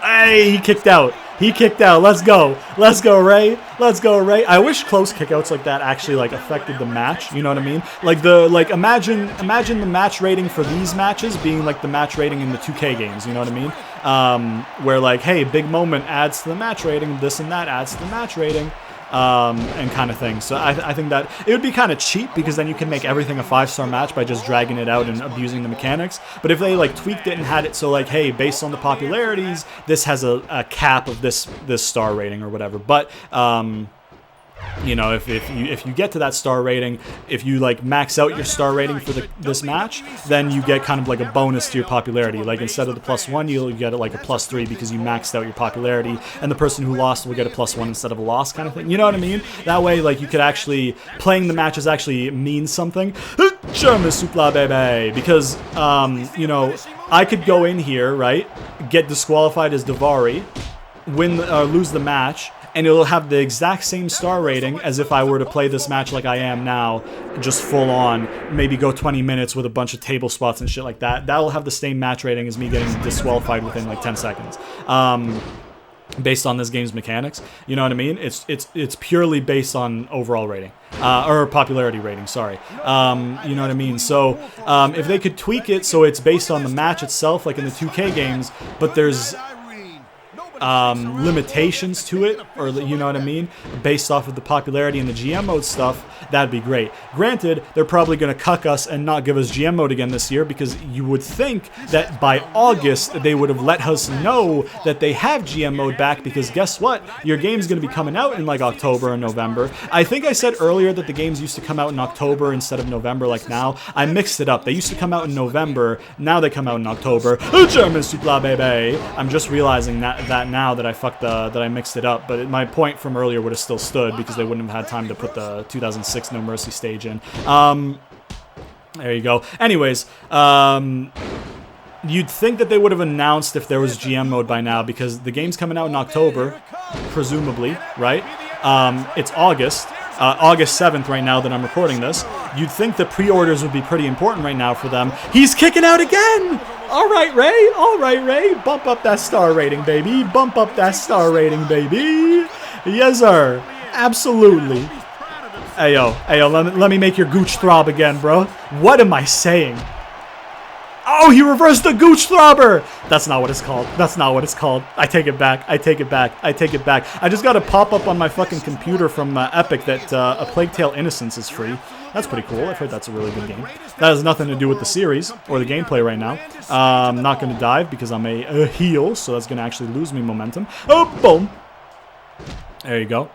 Hey, he kicked out. Let's go, Ray. I wish close kickouts like that actually like affected the match. You know what I mean? Like imagine the match rating for these matches being like the match rating in the 2K games. You know what I mean? Where like, hey, big moment adds to the match rating. This and that adds to the match rating. And kind of thing. So I think that it would be kind of cheap because then you can make everything a 5-star match by just dragging it out and abusing the mechanics. But if they like tweaked it and had it so like, hey, based on the popularities, this has a cap of this star rating or whatever. But you know, if you get to that star rating, if you like max out your star rating for this match, then you get kind of like a bonus to your popularity. Like instead of the +1, you'll get it like a +3 because you maxed out your popularity, and the person who lost will get a +1 instead of a loss kind of thing. You know what I mean? That way, like you could actually playing the matches actually means something. Because you know, I could go in here, right, get disqualified as Daivari, win lose the match, and it'll have the exact same star rating as if I were to play this match like I am now, just full on, maybe go 20 minutes with a bunch of table spots and shit like that. That'll have the same match rating as me getting disqualified within like 10 seconds. Based on this game's mechanics, you know what I mean? It's purely based on overall rating, or popularity rating, sorry. You know what I mean? So, if they could tweak it so it's based on the match itself, like in the 2K games, but there's limitations to it, or you know what I mean, based off of the popularity and the GM mode stuff, that'd be great. Granted, they're probably going to cuck us and not give us GM mode again this year, because you would think that by August they would have let us know that they have GM mode back, because guess what? Your game's going to be coming out in like October and November. I think I said earlier that the games used to come out in October instead of November like now. I mixed it up. They used to come out in November, now they come out in October. German Supla baby. I'm just realizing that now that I mixed it up, but my point from earlier would have still stood because they wouldn't have had time to put the 2006 No Mercy stage in. There you go. Anyways, you'd think that they would have announced if there was GM mode by now, because the game's coming out in October, presumably, right? It's August 7th right now that I'm recording this. You'd think the pre-orders would be pretty important right now for them. He's kicking out again! All right, Ray. Bump up that star rating, baby. Yes, sir. Absolutely. Ayo, let me make your gooch throb again, bro. What am I saying? Oh, he reversed the gooch throbber! That's not what it's called. I take it back. I just got a pop-up on my fucking computer from Epic that A Plague Tale Innocence is free. That's pretty cool. I've heard that's a really good game. That has nothing to do with the series or the gameplay right now. I'm not going to dive because I'm a heel, so that's going to actually lose me momentum. Oh, boom. There you go.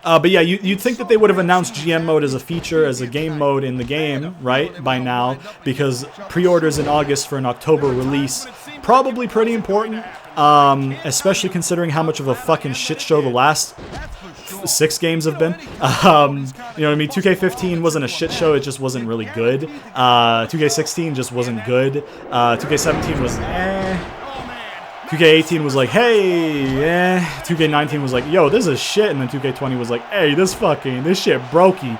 But yeah, you'd think that they would have announced GM mode as a feature, as a game mode in the game, right, by now, because pre-orders in August for an October release, probably pretty important, especially considering how much of a fucking shit show the last 6 games have been. You know what I mean? 2K15 wasn't a shit show. It just wasn't really good. 2K16 just wasn't good. 2K17 was 2K18 was like, hey, 2K19 was like, yo, this is shit. And then 2K20 was like, hey, this shit brokey.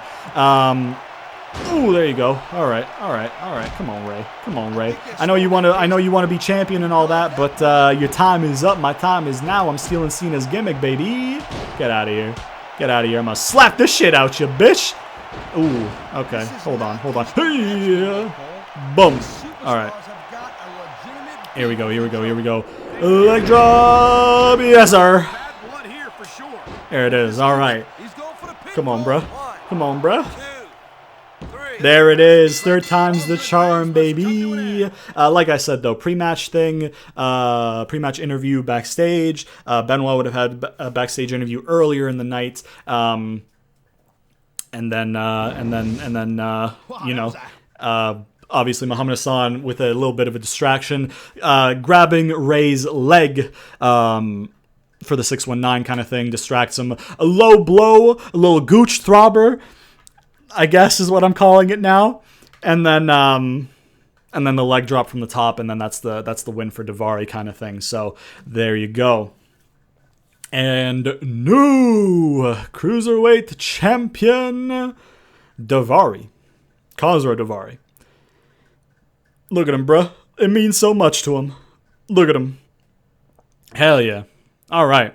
Ooh, there you go. All right. Come on, Ray. I know you want to be champion and all that, but your time is up. My time is now. I'm stealing Cena's gimmick, baby. Get out of here. I'm gonna slap this shit out you, bitch. Ooh, okay. Hold on. Hey, boom. All right. Here we go. Leg drop. Yes, sir. There it is. All right. Come on, bro. There it is. 3rd time's the charm, baby. Like I said, though, pre-match thing, pre-match interview backstage. Benoit would have had a backstage interview earlier in the night. And then, you know, obviously Muhammad Hassan with a little bit of a distraction, grabbing Ray's leg, for the 619 kind of thing, distracts him. A low blow, a little gooch throbber, I guess is what I'm calling it now, and then the leg drop from the top, and then that's the win for Daivari kind of thing. So there you go. And new Cruiserweight champion Daivari, Daivari. Look at him, bruh. It means so much to him. Look at him. Hell yeah. All right.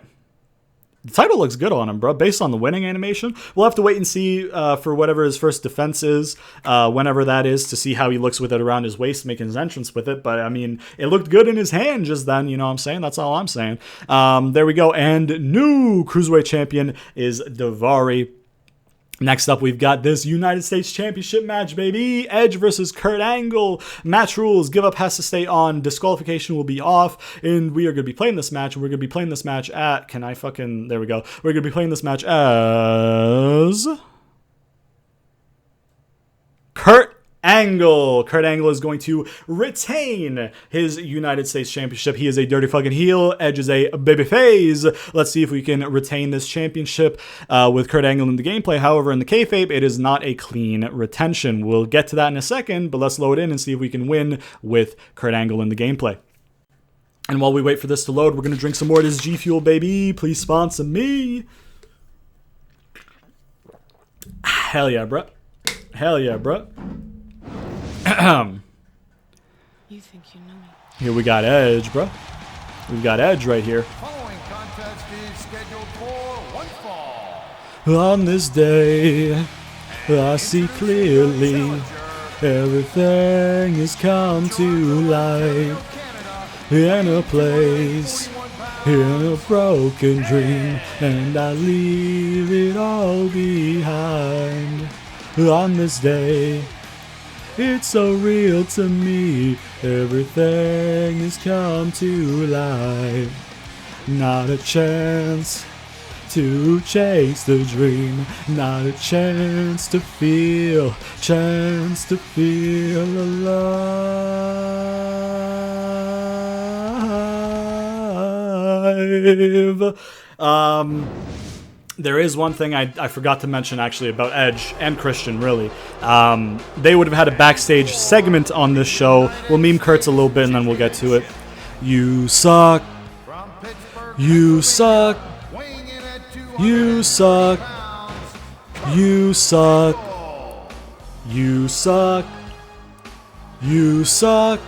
The title looks good on him, bro. Based on the winning animation, we'll have to wait and see for whatever his first defense is, whenever that is, to see how he looks with it around his waist, making his entrance with it. But I mean, it looked good in his hand just then. You know what I'm saying? That's all I'm saying. There we go. And new Cruiserweight champion is Daivari. Next up, we've got this United States Championship match, baby. Edge versus Kurt Angle. Match rules. Give up has to stay on. Disqualification will be off. And we are going to be playing this match. We're going to be playing this match at... There we go. We're going to be playing this match as... Kurt Angle. Kurt Angle is going to retain his United States Championship. He is a dirty fucking heel. Edge is a babyface. Let's see if we can retain this championship with Kurt Angle in the gameplay. However, in the kayfabe, it is not a clean retention. We'll get to that in a second, but let's load in and see if we can win with Kurt Angle in the gameplay. And while we wait for this to load, we're going to drink some more of this G Fuel, baby. Please sponsor me. Hell yeah, bro. You think you know me? Here we got Edge, bro. We've got Edge right here. Following contest is scheduled for one fall. On this day, I see clearly everything has come to light. In a place, in a broken dream, and I leave it all behind. On this day, it's so real to me. Everything has come to light. Not a chance to chase the dream. Not a chance to feel alive. There is one thing I forgot to mention actually about Edge and Christian, really. They would have had a backstage segment on this show. We'll meme Kurtz a little bit and then we'll get to it. You suck. You suck. You suck. You suck. You suck. You suck.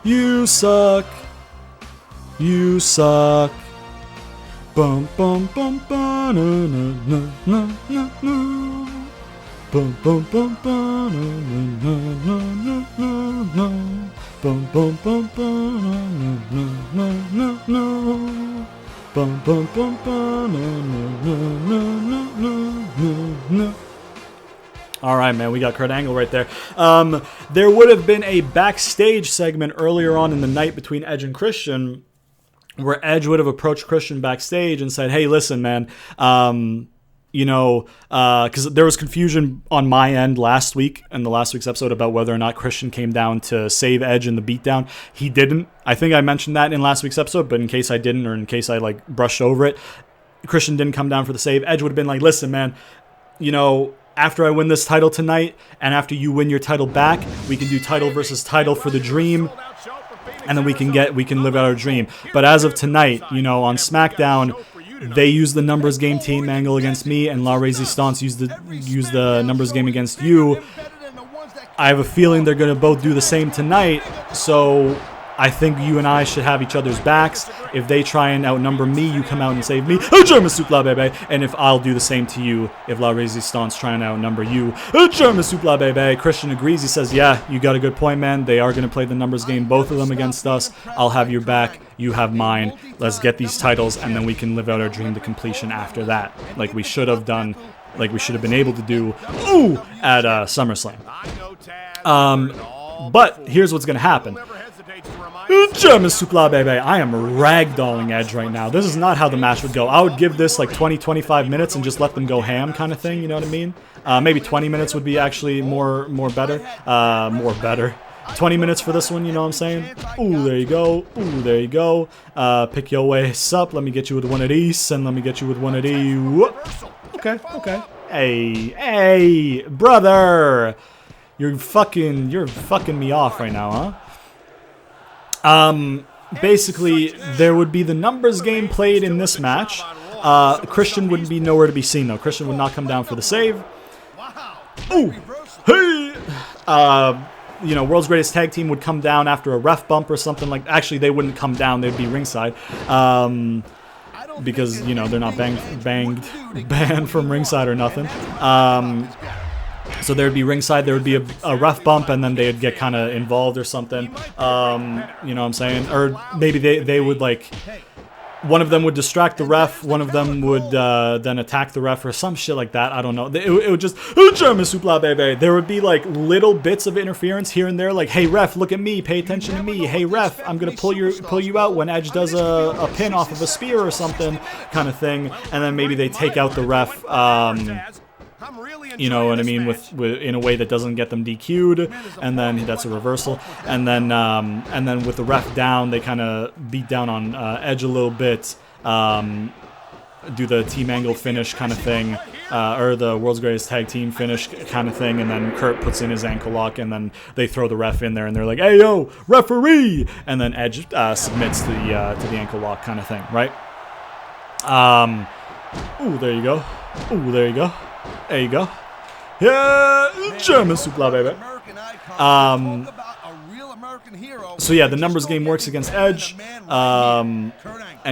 You suck. You suck. Bum bum bum bum na na na na na. Bum bum bum bum na na na na na. Bum bum bum bum na na na na. Bum bum bum bum na na na na na. All right, man, we got Kurt Angle right there. There would have been a backstage segment earlier on in the night between Edge and Christian, where Edge would have approached Christian backstage and said, hey, listen, man, because there was confusion on my end last week in the last week's episode about whether or not Christian came down to save Edge in the beatdown. He didn't. I think I mentioned that in last week's episode, but in case I didn't, or in case I brushed over it, Christian didn't come down for the save, Edge would have been like, listen, man, you know, after I win this title tonight, and after you win your title back, we can do title versus title for the Dream, and then we can live out our dream. But as of tonight, you know, on SmackDown, they use the numbers game team angle against me, and La Resistance use the numbers game against you. I have a feeling they're gonna both do the same tonight, so I think you and I should have each other's backs. If they try and outnumber me, you come out and save me. German Supla Bebe. And if I'll do the same to you, if La Resistance try and outnumber you. German Supla Bebe. Christian agrees. He says, yeah, you got a good point, man. They are going to play the numbers game, both of them against us. I'll have your back. You have mine. Let's get these titles, and then we can live out our dream to completion after that. Like we should have done, like we should have been able to do at SummerSlam. But here's what's going to happen. German Supla Bebe. I am ragdolling Edge right now. This is not how the match would go. I would give this like 20-25 minutes and just let them go ham kind of thing, you know what I mean? Maybe 20 minutes would be actually more better. 20 minutes for this one, you know what I'm saying? Ooh, there you go. Ooh, there you go. Pick your way up. Let me get you with one of these, and let me get you with one of these. Okay, okay. Hey, brother. You're fucking me off right now, huh? Basically, there would be the numbers game played in this match. Christian wouldn't be nowhere to be seen, though. Christian would not come down for the save. Ooh, hey! You know, World's Greatest Tag Team would come down after a ref bump or something like. Actually, they wouldn't come down; they'd be ringside, because you know they're not banned from ringside or nothing. So there would be ringside, there would be a ref bump, and then they'd get kind of involved or something. You know what I'm saying? Or maybe they would, like, one of them would distract the ref, one of them would then attack the ref or some shit like that. I don't know. It would just, German Supla Bebe. There would be, like, little bits of interference here and there, like, hey, ref, look at me, pay attention to me. Hey, ref, I'm going to pull you out when Edge does a pin off of a spear or something kind of thing. And then maybe they take out the ref, you know what I mean, with in a way that doesn't get them DQ'd, and then that's a reversal, and then with the ref down, they kind of beat down on Edge a little bit, do the team angle finish kind of thing, or the World's Greatest Tag Team finish kind of thing, and then Kurt puts in his ankle lock, and then they throw the ref in there, and they're like, "Hey yo, referee!" And then Edge submits to the ankle lock kind of thing, right? Ooh, there you go. Ooh, there you go. There you go. Yeah, German Supla Bebe. So yeah, the numbers game works against Edge, and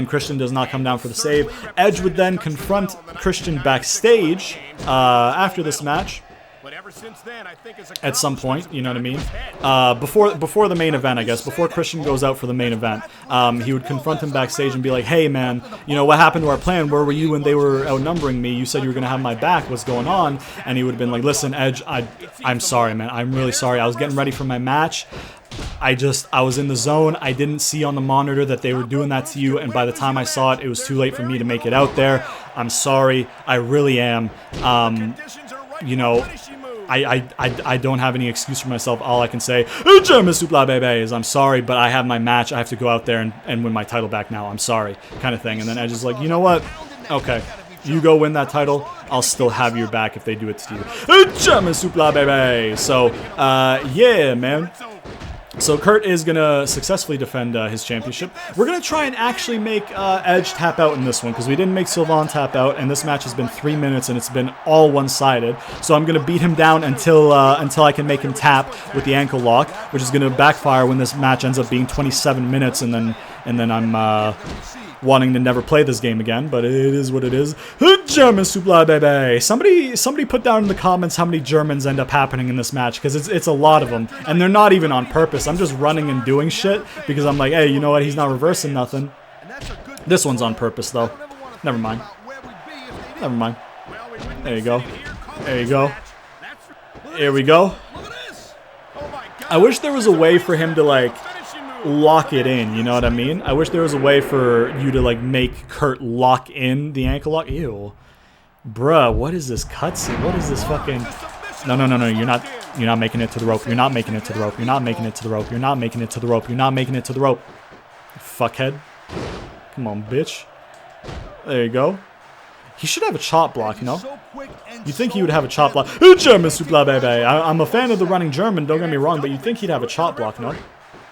Christian does not come down for the save. Edge would then confront Christian backstage after this match. At some point, you know what I mean? Before the main event, I guess, before Christian goes out for the main event, he would confront him backstage and be like, hey man, you know, what happened to our plan? Where were you when they were outnumbering me? You said you were going to have my back. What's going on? And he would have been like, listen, Edge, I'm sorry, man. I'm really sorry. I was getting ready for my match. I was in the zone. I didn't see on the monitor that they were doing that to you, and by the time I saw it, it was too late for me to make it out there. I'm sorry. I really am. You know, I don't have any excuse for myself. All I can say, German Supla Bebe, is I'm sorry, but I have my match. I have to go out there and win my title back now. I'm sorry, kind of thing. And then Edge is like, you know what? Okay, you go win that title. I'll still have your back if they do it to you. German Supla Bebe. So, yeah, man. So Kurt is going to successfully defend his championship. We're going to try and actually make Edge tap out in this one, because we didn't make Sylvain tap out, and this match has been 3 minutes, and it's been all one-sided. So I'm going to beat him down until I can make him tap with the ankle lock, which is going to backfire when this match ends up being 27 minutes, and then I'm wanting to never play this game again, but it is what it is. German Supla Bebe. Somebody put down in the comments how many Germans end up happening in this match, because it's a lot of them, and they're not even on purpose. I'm just running and doing shit because I'm like, hey, you know what? He's not reversing nothing. This one's on purpose though. Never mind. Never mind. There you go. There you go. Here we go. I wish there was a way for him to like lock it in, you know what I mean? I wish there was a way for you to like make Kurt lock in the ankle lock. Ew. Bruh, what is this cutscene? What is this fucking... No, you're not making it to the rope. You're not making it to the rope. You're not making it to the rope. You're not making it to the rope. You're not making it to the rope. Fuckhead. Come on, bitch. There you go. He should have a chop block, no? So quick and You think he so would have a chop block? deadly. German supla baby. I'm a fan of the running German, don't get me wrong, but you'd think he'd have a chop block, no?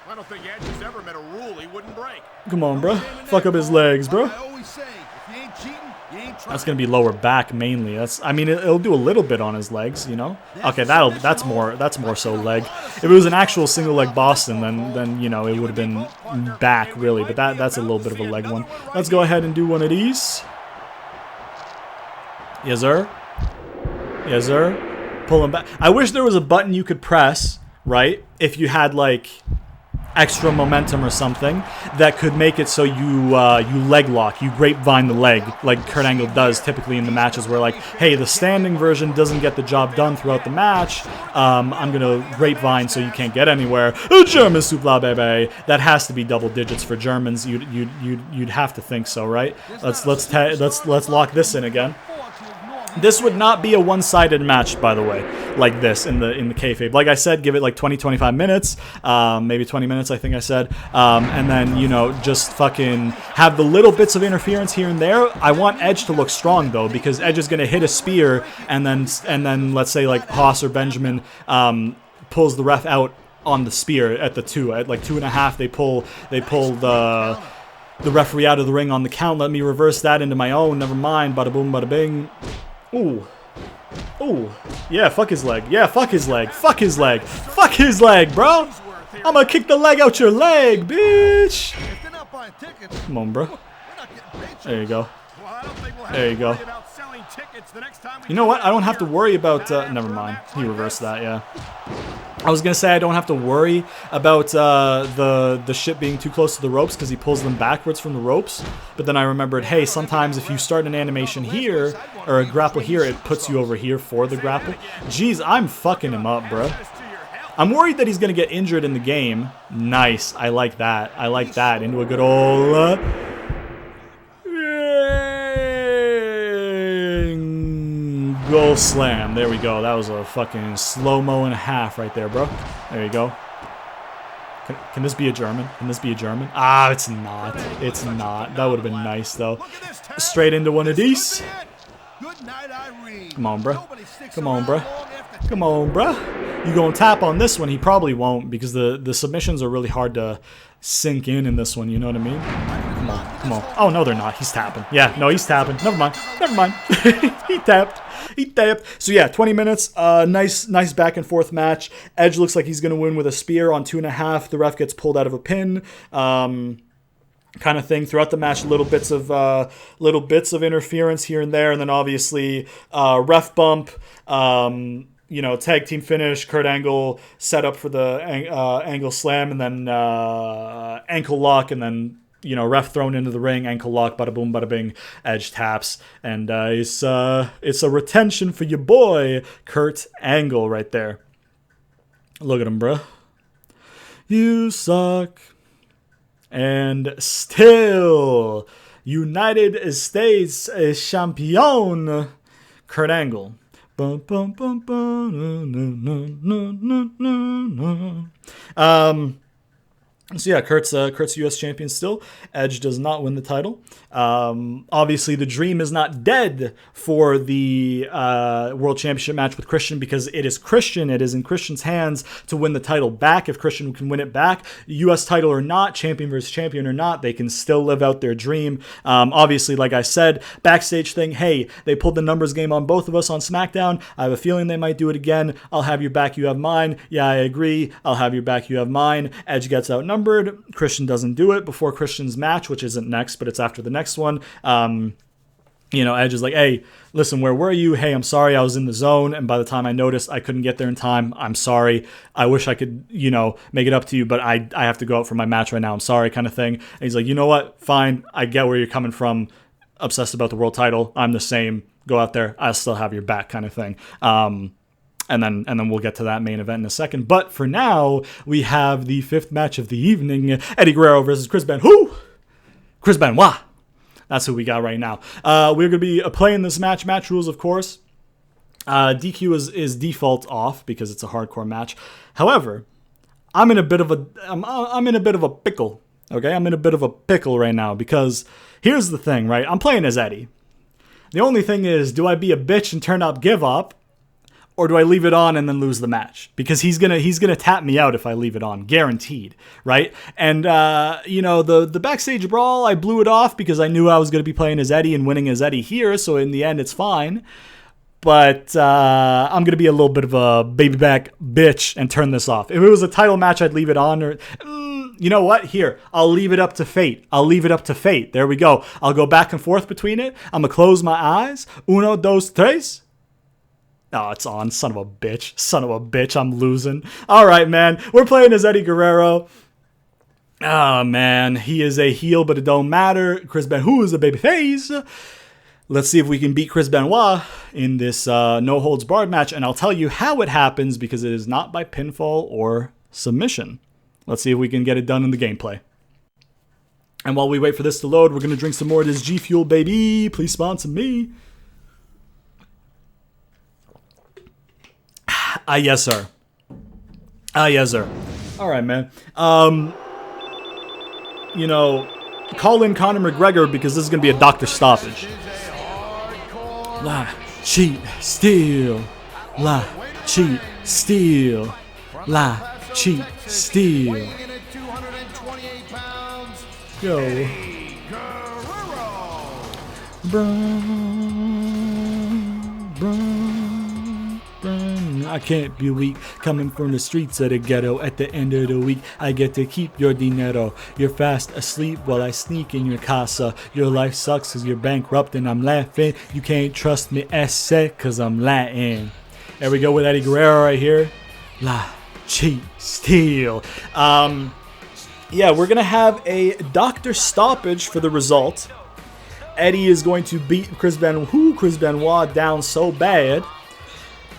I don't think Edge has ever met a rule he wouldn't break. Come on, bro. Fuck up his legs, bro. I always say, if you ain't cheating, you ain't trying. That's gonna be lower back mainly. I mean, it'll do a little bit on his legs, you know. Okay, that's more so leg. If it was an actual single leg Boston, then you know it would have been back really. But that's a little bit of a leg one. Let's go ahead and do one of these. Yes, sir. Yes, sir. Pull him back. I wish there was a button you could press, right? If you had like extra momentum or something that could make it so you leg lock, you grapevine the leg like Kurt Angle does typically in the matches where like, hey, the standing version doesn't get the job done throughout the match. I'm gonna grapevine so you can't get anywhere. German supla baby. That has to be double digits for Germans. You'd have to think so, right? Let's lock this in again. This would not be a one-sided match, by the way, like this in the kayfabe. Like I said, give it like 20-25 minutes, maybe 20 minutes, I think I said, and then, you know, just fucking have the little bits of interference here and there. I want Edge to look strong though, because Edge is gonna hit a spear, and then let's say like Haas or Benjamin pulls the ref out on the spear at the 2, at like 2.5. They pull the referee out of the ring on the count. Let me reverse that into my own. Never mind. Bada boom, bada bing. Ooh. Ooh. Yeah, fuck his leg. Yeah, fuck his leg. Fuck his leg. Fuck his leg, bro. I'm gonna kick the leg out your leg, bitch. If they're not buying tickets, Come on, bro. we're not getting paid. There you go. Well, I don't think we'll have There you to go. worry about selling tickets the next time we You know do what? I don't that have to here. worry about... Not after never a mind. match He like reversed this. that, yeah. I was going to say I don't have to worry about the shit being too close to the ropes because he pulls them backwards from the ropes. But then I remembered, hey, sometimes if you start an animation here or a grapple here, it puts you over here for the grapple. Jeez, I'm fucking him up, bro. I'm worried that he's going to get injured in the game. Nice. I like that. I like that. Into a good old... Goal slam. There we go. That was a fucking slow-mo and a half right there, bro. There you go. Can this be a German? Can this be a German? Ah, it's not. It's not. That would have been nice, though. Straight into one of these. Good night, Irene. Come on, bro. Nobody sticks Come on, around bro. long after Come on, bro. You gonna tap on this one? He probably won't because the submissions are really hard to sink in this one. You know what I mean? Come on, come on. Oh no, they're not. He's tapping. Yeah, no, he's tapping. Never mind. Never mind. He tapped. He tapped. So yeah, 20 minutes. Nice back and forth match. Edge looks like he's gonna win with a spear on 2.5. The ref gets pulled out of a pin. Kind of thing throughout the match, little bits of interference here and there, and then obviously ref bump, you know, tag team finish, Kurt Angle set up for the Angle slam, and then ankle lock, and then, you know, ref thrown into the ring, ankle lock, bada boom, bada bing, Edge taps, and it's a retention for your boy Kurt Angle right there. Look at him, bruh. You suck. And still, United States champion, Kurt Angle. So yeah, Kurt's U.S. champion still. Edge does not win the title. Obviously, the dream is not dead for the World Championship match with Christian because it is Christian. It is in Christian's hands to win the title back. If Christian can win it back, U.S. title or not, champion versus champion or not, they can still live out their dream. Obviously, like I said, backstage thing, hey, they pulled the numbers game on both of us on SmackDown. I have a feeling they might do it again. I'll have your back, you have mine. Yeah, I agree. I'll have your back, you have mine. Edge gets outnumbered. Christian doesn't do it before Christian's match, which isn't next, but it's after the next one. You know, Edge is like, hey, listen, where were you? Hey, I'm sorry, I was in the zone, and by the time I noticed I couldn't get there in time, I'm sorry. I wish I could, you know, make it up to you, but I have to go out for my match right now. I'm sorry, kind of thing. And he's like, you know what? Fine, I get where you're coming from. Obsessed about the world title. I'm the same. Go out there. I'll still have your back, kind of thing. And then we'll get to that main event in a second. But for now, we have the 5th match of the evening. Eddie Guerrero versus Chris Benoit. Chris Benoit. That's who we got right now. We're going to be playing this match. Match rules, of course. DQ is default off because it's a hardcore match. However, I'm in a bit of a pickle. Okay, I'm in a bit of a pickle right now because here's the thing, right? I'm playing as Eddie. The only thing is, do I be a bitch and turn up give up? Or do I leave it on and then lose the match? Because he's gonna tap me out if I leave it on, guaranteed, right? And you know, the backstage brawl, I blew it off because I knew I was gonna be playing as Eddie and winning as Eddie here. So in the end, it's fine. But I'm gonna be a little bit of a baby back bitch and turn this off. If it was a title match, I'd leave it on. Or you know what? Here, I'll leave it up to fate. I'll leave it up to fate. There we go. I'll go back and forth between it. I'm gonna close my eyes. Uno, dos, tres. Oh, it's on. Son of a bitch. Son of a bitch. I'm losing. All right, man. We're playing as Eddie Guerrero. Oh, man. He is a heel, but it don't matter. Chris Benoit is a babyface. Let's see if we can beat Chris Benoit in this no-holds-barred match. And I'll tell you how it happens because it is not by pinfall or submission. Let's see if we can get it done in the gameplay. And while we wait for this to load, we're going to drink some more of this G Fuel, baby. Please sponsor me. Yes, sir. Yes, sir. All right, man. You know, call in Conor McGregor because this is going to be a doctor stoppage. Lie, cheat, steal. Lie, cheat, steal. Lie, cheat, steal. Yo. I can't be weak, coming from the streets of the ghetto. At the end of the week, I get to keep your dinero. You're fast asleep while I sneak in your casa. Your life sucks cause you're bankrupt and I'm laughing. You can't trust me, esse, cause I'm Latin. There we go with Eddie Guerrero right here. Lie, cheat, steal. Yeah, we're gonna have a doctor stoppage for the result. Eddie is going to beat Chris Benoit down so bad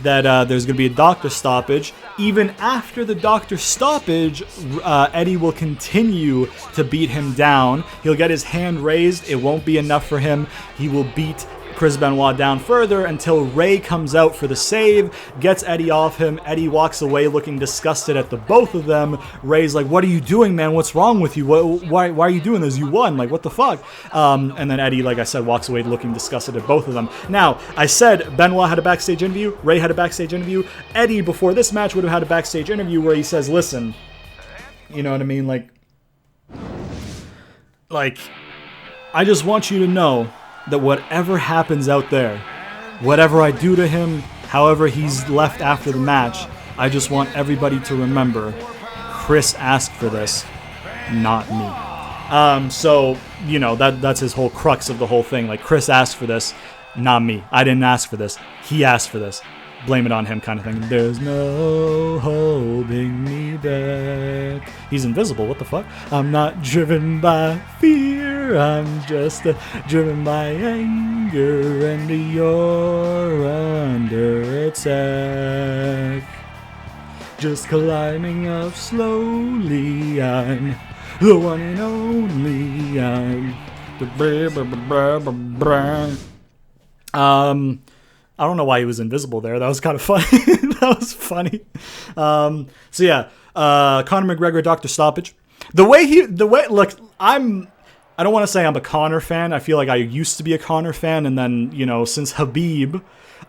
that there's going to be a doctor stoppage. Even after the doctor stoppage, Eddie will continue to beat him down. He'll get his hand raised. It won't be enough for him. He will beat Chris Benoit down further until Ray comes out for the save, gets Eddie off him. Eddie walks away looking disgusted at the both of them. Ray's like, what are you doing, man? What's wrong with you? Why are you doing this? You won. Like, what the fuck? And then Eddie, like I said, walks away looking disgusted at both of them. Now, I said Benoit had a backstage interview. Ray had a backstage interview. Eddie, before this match, would have had a backstage interview where he says, listen, you know what I mean? Like, I just want you to know that whatever happens out there, whatever I do to him, however he's left after the match, I just want everybody to remember, Chris asked for this, not me. So, you know, that's his whole crux of the whole thing. Like, Chris asked for this, not me. I didn't ask for this. He asked for this. Blame it on him kind of thing. There's no holding me back. He's invisible. What the fuck? I'm not driven by fear. I'm just driven by anger, and you're under attack. Just climbing up slowly. I'm the one and only. I'm the I don't know why he was invisible there. That was kind of funny. That was funny. So yeah, Conor McGregor, Dr. Stoppage. Look, I don't want to say I'm a Conor fan. I feel like I used to be a Conor fan, and then, you know, since Habib,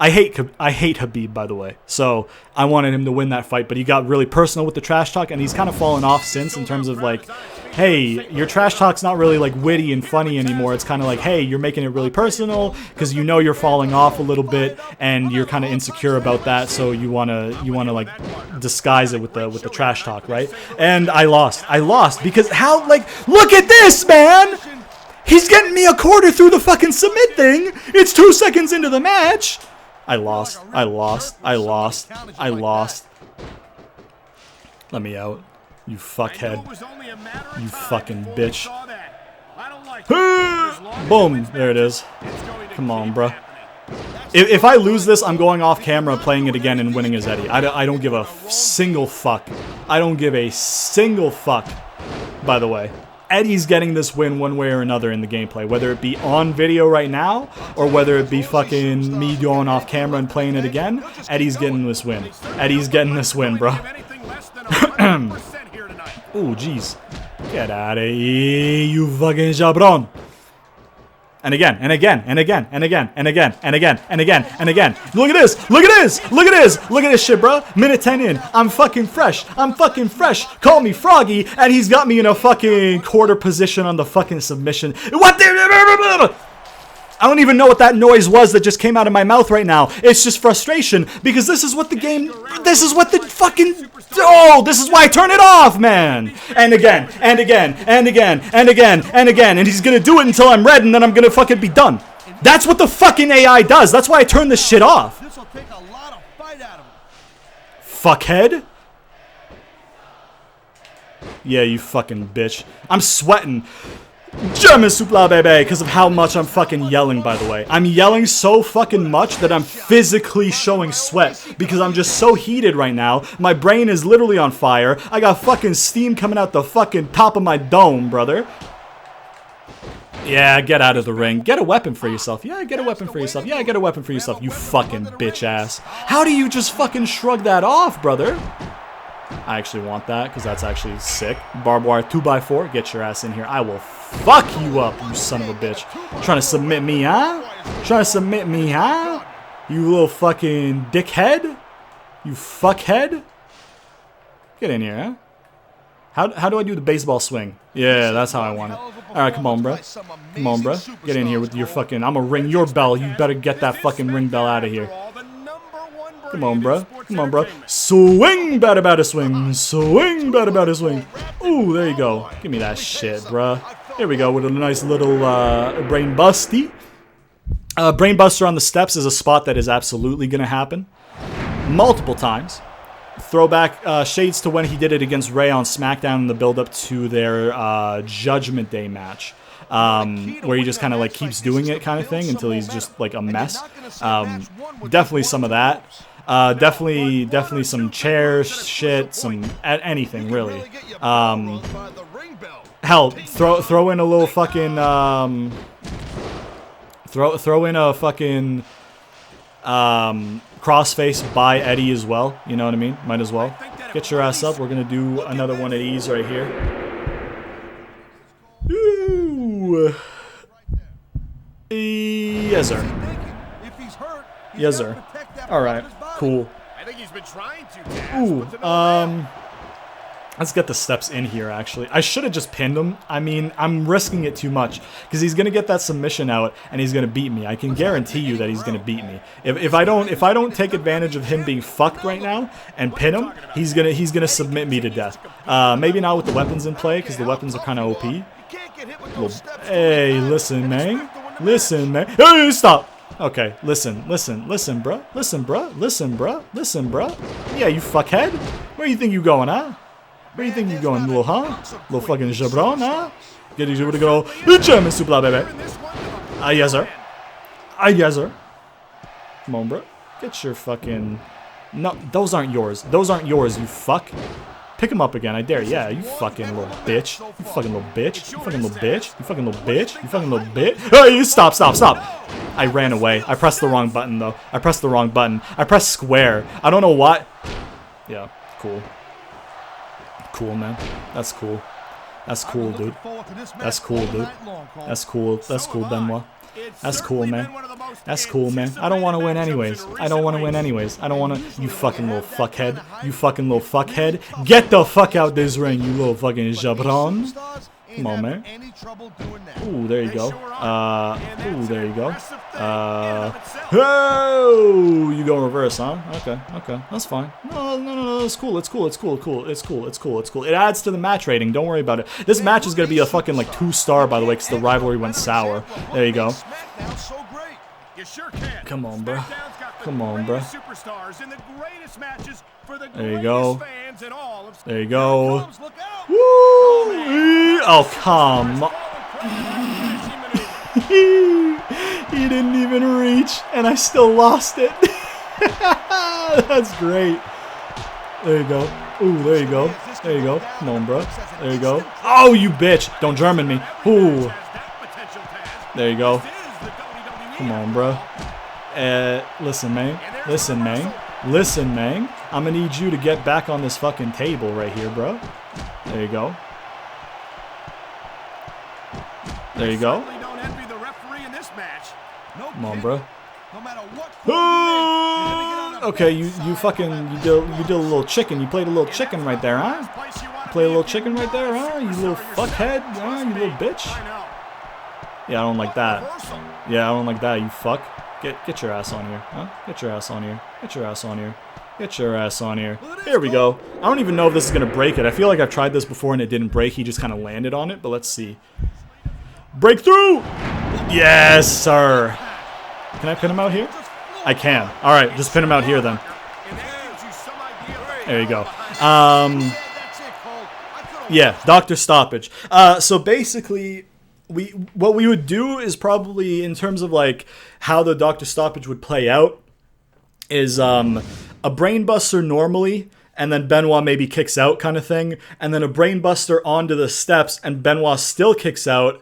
I hate Habib, by the way. So I wanted him to win that fight, but he got really personal with the trash talk, and he's kind of fallen off since in terms of like, hey, your trash talk's not really like witty and funny anymore. It's kind of like, hey, you're making it really personal because you know you're falling off a little bit and you're kind of insecure about that, so you wanna like disguise it with the trash talk, right? And I lost because how, like, look at this, man. He's getting me a quarter through the fucking submit thing. It's 2 seconds into the match. I lost. Let me out. You fuckhead. You fucking bitch. Boom. There it is. Come on, bro. If I lose this, I'm going off camera, playing it again, and winning as Eddie. I don't give a single fuck. I don't give a single fuck, by the way. Eddie's getting this win one way or another in the gameplay, whether it be on video right now or whether it be fucking me going off camera and playing it again. Eddie's getting this win. Eddie's getting this win, bro. Ooh, jeez. Get out of here, you fucking jabron. And again, and again, and again, and again, and again, and again, and again, and again. Look at this! Look at this! Look at this! Look at this shit, bro. Minute 10 in. I'm fucking fresh. I'm fucking fresh. Call me Froggy, and he's got me in a fucking quarter position on the fucking submission. What the... I don't even know what that noise was that just came out of my mouth right now. It's just frustration, because this is what the game... This is what the fucking... Oh, this is why I turn it off, man. And again, and again, and again, and again, and again. And he's gonna do it until I'm red, and then I'm gonna fucking be done. That's what the fucking AI does. That's why I turn this shit off. This will take a lot of fight out of him. Fuckhead. Yeah, you fucking bitch. I'm sweating. German supla baby, because of how much I'm fucking yelling, by the way. I'm yelling so fucking much that I'm physically showing sweat because I'm just so heated right now. My brain is literally on fire. I got fucking steam coming out the fucking top of my dome, brother. Yeah, get out of the ring. Get a weapon for yourself. Yeah, get a weapon for yourself. Yeah, get a weapon for yourself, you fucking bitch ass. How do you just fucking shrug that off, brother? I actually want that because that's actually sick. Barbed wire 2x4. Get your ass in here. I will fuck you up, you son of a bitch. Trying to submit me, huh? Trying to submit me, huh? You little fucking dickhead? You fuckhead? Get in here, huh? How do I do the baseball swing? Yeah, that's how I want it. Alright, come on, bro. Come on, bro. Get in here with your fucking... I'm gonna ring your bell. You better get that fucking ring bell out of here. Come on, bro. Come on, bro. Swing, batter, swing. Swing, batter, swing. Ooh, there you go. Give me that shit, bro. Here we go with a nice little brain busty. Brain buster on the steps is a spot that is absolutely going to happen. Multiple times. Throwback shades to when he did it against Ray on SmackDown in the build-up to their Judgment Day match. Where he just kind of like keeps doing it kind of thing until he's just like a mess. Definitely some of that. Definitely some chair shit, some anything really. Hell, throw in a little fucking throw in a fucking crossface by Eddie as well. You know what I mean? Might as well. Get your ass up. We're gonna do another one of these right here. Ooh. Yes, sir. Yes, sir. All right. Cool. I think he's been trying to. Ooh. Let's get the steps in here, actually. I should have just pinned him. I mean, I'm risking it too much because he's gonna get that submission out and he's gonna beat me. I can guarantee you that he's gonna beat me. If I don't take advantage of him being fucked right now and pin him, he's gonna submit me to death. Maybe not with the weapons in play because the weapons are kind of OP. Well, hey, listen, man. Listen, man. Hey, stop. Okay, listen, bruh. Listen, bruh. Yeah, you fuckhead. Where you think you going, huh? Where you think you going, little Little fucking jabron, huh? Get you to go. German supla, baby. Yes, sir. Yes, sir. Come on, bro. Get your fucking... No, those aren't yours. Those aren't yours, you fuck. Pick him up again, I dare. Yeah, you fucking little bitch. You fucking little bitch. You fucking little bitch. You fucking little bitch. You fucking little bitch. Hey, stop. I ran away. I pressed the wrong button, though. I pressed the wrong button. I pressed square. I don't know why. Yeah, cool. Cool, man. That's cool. That's cool, dude. That's cool, dude. That's cool. That's cool, Benoit. That's cool, man. That's cool, man. I don't want to win anyways. I don't want to win anyways. I don't want to... You fucking little fuckhead. You fucking little fuckhead. Get the fuck out this ring, you little fucking jabron. Come on, man. Ooh, there you go. Ooh, there you go. Oh, you go reverse, huh? Okay, that's fine. No, it's cool. It adds to the match rating. Don't worry about it. This match is gonna be a fucking like 2-star, by the way, because the rivalry went sour. There you go. Come on, bro. Come on, bro. There you go. There you go. Woo! Oh, come on. He didn't even reach, and I still lost it. That's great. There you go. Ooh, there you go. There you go. Come on, bro. There you go. Oh, you bitch. Don't German me. Ooh. There you go. Come on, bro. Listen, man. Listen, man. I'm gonna need you to get back on this fucking table right here, bro. There you go. There you go. No Come on, kidding. bro. No matter what corner you're in, you had to get on the Okay, you side fucking by you did a little chicken. You played a little chicken right there, huh? Place you wanna Play a be little if you chicken right there, huh? You little superstar fuckhead, yourself. huh? Trust You little me, bitch. I know. Yeah, I don't like that. reversal. Yeah, I don't like that, you fuck. Get your ass on here, huh? Get your ass on here. Get your ass on here. Get your ass on here. Here we go. I don't even know if this is gonna break it. I feel like I've tried this before and it didn't break. He just kind of landed on it, but let's see. Breakthrough! Yes, sir. Can I pin him out here? I can. All right, just pin him out here then. And that gives you some idea of There you go. that's it, Cole. I could've Yeah, doctor stoppage. So basically, what we would do is probably in terms of like how the doctor stoppage would play out is a brain buster normally, and then Benoit maybe kicks out kind of thing, and then a brain buster onto the steps, and Benoit still kicks out,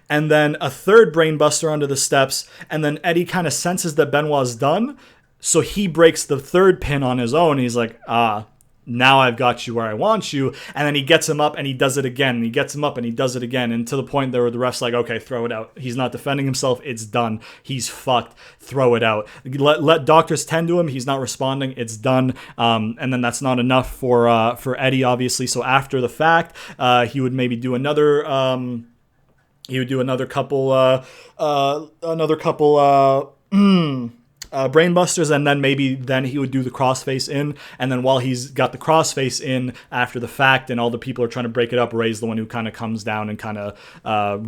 and then a third brain buster onto the steps, and then Eddie kind of senses that Benoit's done, so he breaks the third pin on his own. He's like, now I've got you where I want you. And then he gets him up and he does it again. And he gets him up and he does it again. And to the point there where the ref's like, okay, throw it out. He's not defending himself. It's done. He's fucked. Throw it out. Let doctors tend to him. He's not responding. It's done. And then that's not enough for Eddie, obviously. So after the fact, he would maybe do another... he would do another couple brain busters, and then he would do the crossface in, and then while he's got the crossface in after the fact and all the people are trying to break it up, Ray's the one who kind of comes down and kind of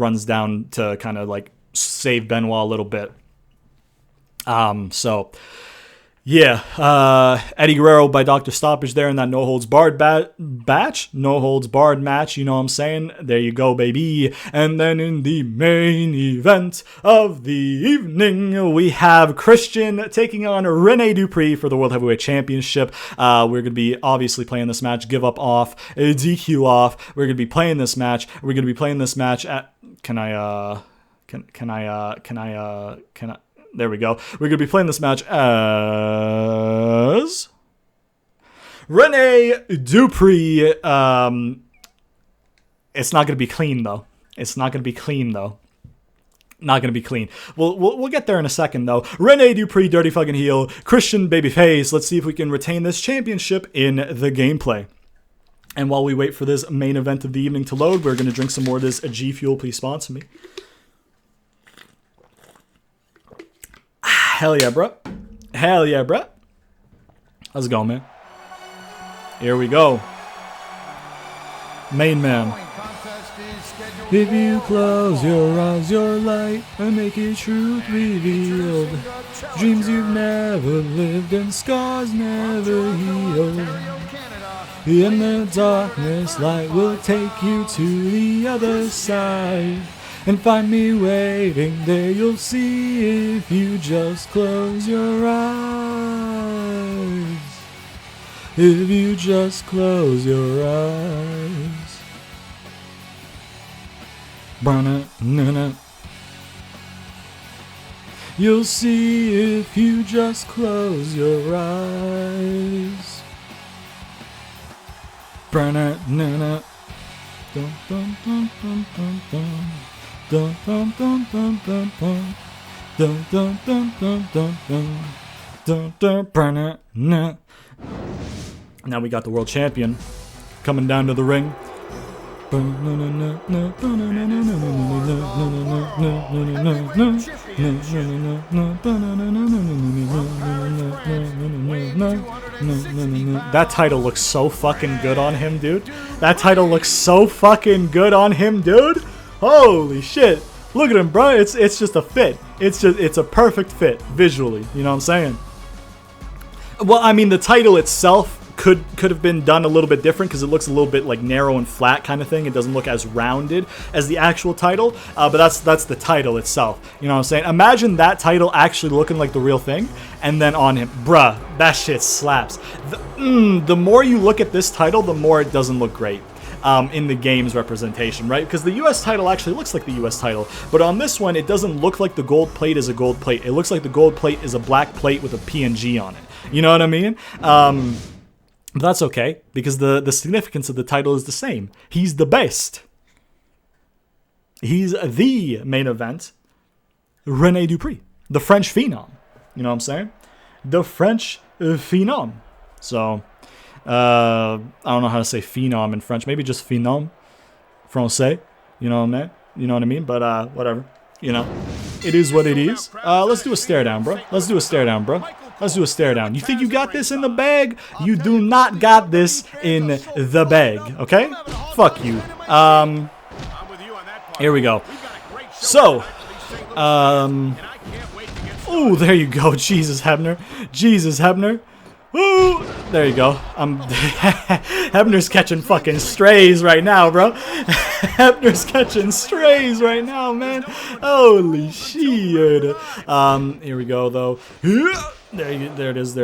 runs down to kind of like save Benoit a little bit. Eddie Guerrero by Dr. Stoppage there in that no holds barred match, you know what I'm saying? There you go, baby. And then in the main event of the evening, we have Christian taking on Rene Dupree for the World Heavyweight Championship. We're going to be obviously playing this match, give up off, DQ off. We're going to be playing this match. At, there we go. We're going to be playing this match as Rene Dupree. It's not going to be clean, though. Not going to be clean. We'll get there in a second, though. Rene Dupree, dirty fucking heel. Christian babyface. Let's see if we can retain this championship in the gameplay. And while we wait for this main event of the evening to load, we're going to drink some more of this G Fuel. Please sponsor me. Hell yeah, bro. How's it going, man? Here we go. Main man. contest is scheduled If you close your eyes, your light, and make your truth revealed. Dreams you've never lived and scars never healed. In the darkness, light will take you to the other side. And find me waiting there, you'll see if you just close your eyes. If you just close your eyes. Ba-na-na-na. You'll see if you just close your eyes. Ba-na-na-na. Dun, dun, dun, dun, dun, dun. Dun dun dun dun dun dun dun dun dun dun dun dun dun dun. Now we got the world champion coming down to the ring. That title looks so fucking good on him, dude. Holy shit. Look at him, bro. It's just a fit. It's a perfect fit visually. You know what I'm saying? Well, I mean, the title itself could have been done a little bit different because it looks a little bit like narrow and flat kind of thing. It doesn't look as rounded as the actual title, but that's the title itself. You know what I'm saying? Imagine that title actually looking like the real thing, and then on him, bruh, that shit slaps. The more you look at this title, the more it doesn't look great. In the game's representation, right? Because the US title actually looks like the US title, but on this one, it doesn't look like the gold plate is a gold plate. It looks like the gold plate is a black plate with a PNG on it. You know what I mean? But that's okay, because the significance of the title is the same. He's the best. He's the main event, Rene Dupree. the French Phenom. You know what I'm saying? The French Phenom. So, I don't know how to say Phenom in French. Maybe just Phenom. Francais. You know what I mean? You know what I mean? But, whatever. You know, it is what it is. Let's do a stare down, bro. Let's do a stare down, bro. Let's do a stare down. You think you got this in the bag? You do not got this in the bag, okay? Fuck you. Here we go. So, oh, there you go. Jesus, Hebner. Jesus, Hebner. Woo! There you go. Hebner's catching fucking strays right now, bro. Hebner's catching strays right now, man. Holy shit. Here we go, though. There it is.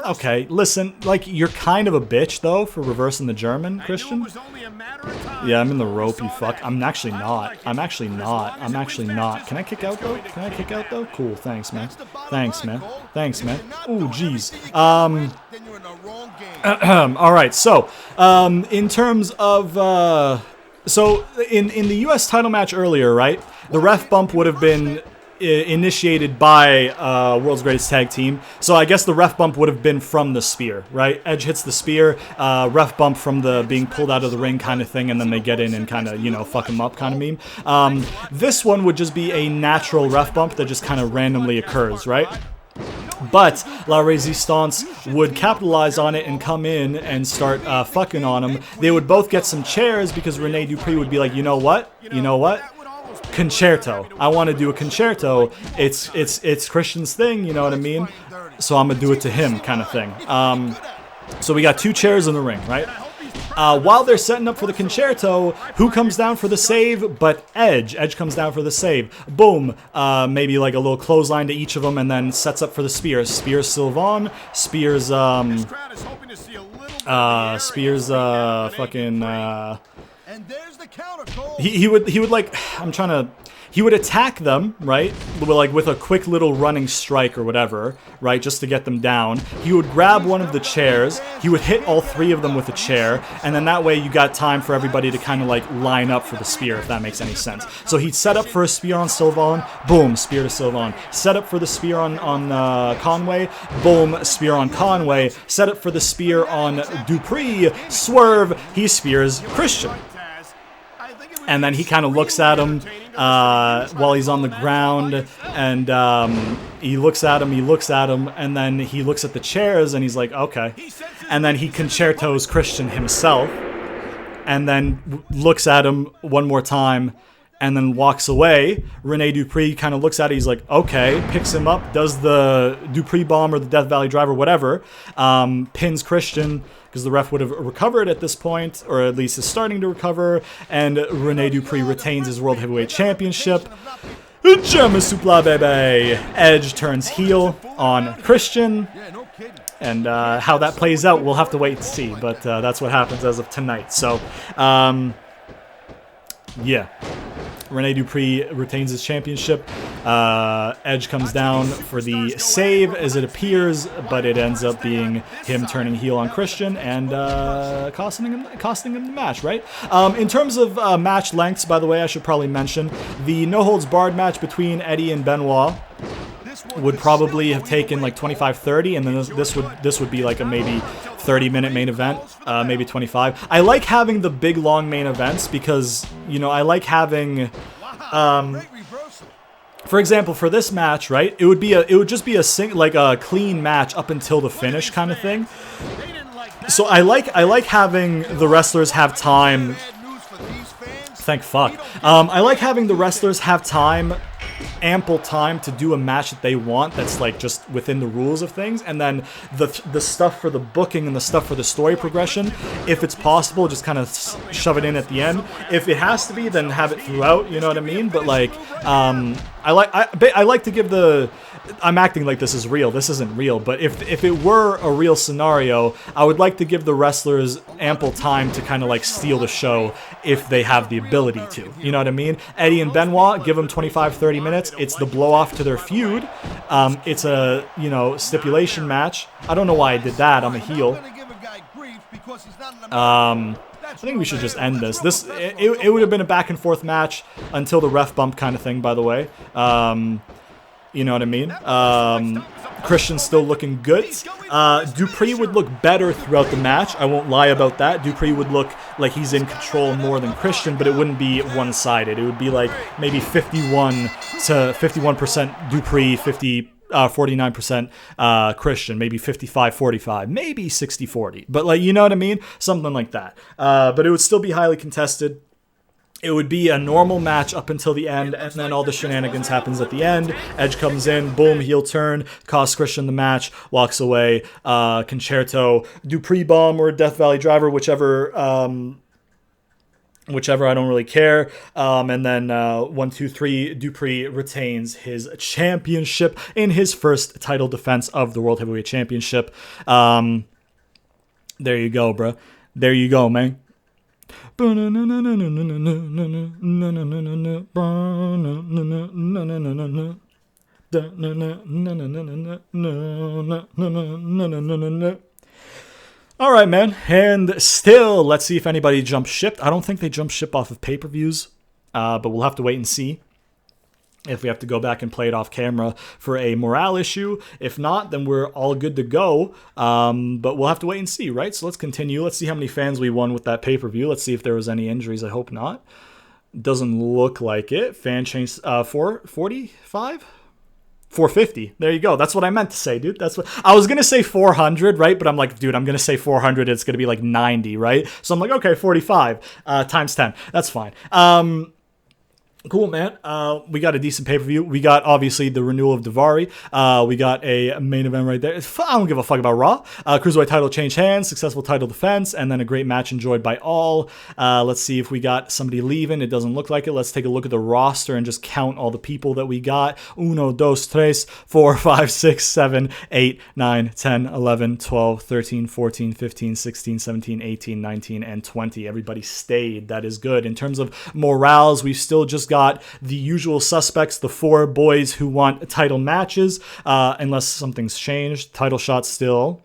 Okay, listen, like, you're kind of a bitch, though, for reversing the German, Christian. Yeah, I'm in the rope, you fuck. I'm actually not. Can I kick out, though? Cool, thanks, man. Ooh, jeez. Alright, so, in terms of, so, in the U.S. title match earlier, right, the ref bump would have been initiated by World's Greatest Tag Team. So I guess the ref bump would have been from the spear, right? Edge hits the spear, ref bump from the being pulled out of the ring kind of thing, and then they get in and kind of, you know, fuck him up kind of meme. This one would just be a natural ref bump that just kind of randomly occurs, right? But La Resistance would capitalize on it and come in and start fucking on him. They would both get some chairs because Rene Dupree would be like, you know what? Concerto. I want to do a concerto. It's Christian's thing, you know what I mean? So I'm gonna do it to him, kind of thing. So we got 2 chairs in the ring, right? While they're setting up for the concerto, who comes down for the save but Edge? Edge comes down for the save. Boom. Maybe like a little clothesline to each of them, and then sets up for the spear. Spears Sylvain. Spears fucking And there's the counter, Cole. he would like, he would attack them, right? Like with a quick little running strike or whatever, right? Just to get them down. He would grab one of the chairs. He would hit all 3 of them with a chair, and then that way you got time for everybody to kind of like line up for the spear, if that makes any sense. So he'd set up for a spear on Sylvain, boom, spear to Sylvain. Set up for the spear on Conway, boom, spear on Conway. Set up for the spear on Dupree, swerve, he spears Christian. And then he kind of looks at him while he's on the ground, and he looks at him, and then he looks at the chairs, and he's like, okay. And then he concertos Christian himself, and then looks at him one more time, and then walks away. Rene Dupree kind of looks at it, he's like, okay, picks him up, does the Dupree bomb or the Death Valley driver, whatever, pins Christian, because the ref would have recovered at this point, or at least is starting to recover, and Rene Dupree retains his World Heavyweight Championship. German Supla, baby! Edge turns heel on Christian, and how that plays out, we'll have to wait and see, but that's what happens as of tonight. So, yeah. Rene Dupree retains his championship. Edge comes down for the save, as it appears, but it ends up being him turning heel on Christian and costing him the match, right? In terms of match lengths, by the way, I should probably mention, the no-holds-barred match between Eddie and Benoit would probably have taken like 25-30, and then this would be like a maybe 30-minute main event, maybe 25. I like having the big long main events because, you know, I like having, for example, for this match, right? It would just be a clean match up until the finish kind of thing. So I like having the wrestlers have time. Thank fuck. I like having the wrestlers have time, ample time to do a match that they want that's like just within the rules of things, and then the stuff for the booking and the stuff for the story progression, if it's possible, just kind of shove it in at the end. If it has to be, then have it throughout, you know what I mean? But like, I like to give the, I'm acting like this is real. This isn't real, but if it were a real scenario, I would like to give the wrestlers ample time to kind of like steal the show if they have the ability to. You know what I mean? Eddie and Benoit, give them 25-30 minutes. It's the blow-off to their feud. It's a, you know, stipulation match. I don't know why I did that. I'm a heel. I think we should just end this. It would have been a back-and-forth match until the ref bump kind of thing, by the way. You know what I mean? Christian's still looking good. Dupree would look better throughout the match. I won't lie about that. Dupree would look like he's in control more than Christian, but it wouldn't be one-sided. It would be like maybe 51% Dupree, 49% Christian, maybe 55-45, maybe 60-40. But like, you know what I mean? Something like that. But it would still be highly contested. It would be a normal match up until the end, and then all the shenanigans happens at the end. Edge comes in, boom, heel turn, costs Christian the match, walks away. Concerto, Dupree bomb or Death Valley Driver, whichever, I don't really care. And then 1, 2, 3, Dupree retains his championship in his first title defense of the World Heavyweight Championship. There you go, bro. There you go, man. All right, man. And still, let's see if anybody jumps ship. I don't think they jump ship off of pay-per-views, but we'll have to wait and see if we have to go back and play it off camera for a morale issue. If not, then we're all good to go. But we'll have to wait and see, right? So let's continue. Let's see how many fans we won with that pay-per-view. Let's see if there was any injuries. I hope not. Doesn't look like it. Fan change 445? 450. There you go. That's what I meant to say, dude. That's what I was going to say 400, right? But I'm like, dude, I'm going to say 400. It's going to be like 90, right? So I'm like, okay, 45 times 10. That's fine. Cool, man. We got a decent pay-per-view. We got, obviously, the renewal of Daivari. We got a main event right there. I don't give a fuck about Raw. Cruiserweight title change hands, successful title defense, and then a great match enjoyed by all. Let's see if we got somebody leaving. It doesn't look like it. Let's take a look at the roster and just count all the people that we got. 1, 2, 3, 4, 5, 6, 7, 8, 9, 10, 11, 12, 13, 14, 15, 16, 17, 18, 19, and 20. Everybody stayed. That is good. In terms of morales, we've still just got the usual suspects, the 4 boys who want title matches, unless something's changed. Title shots still,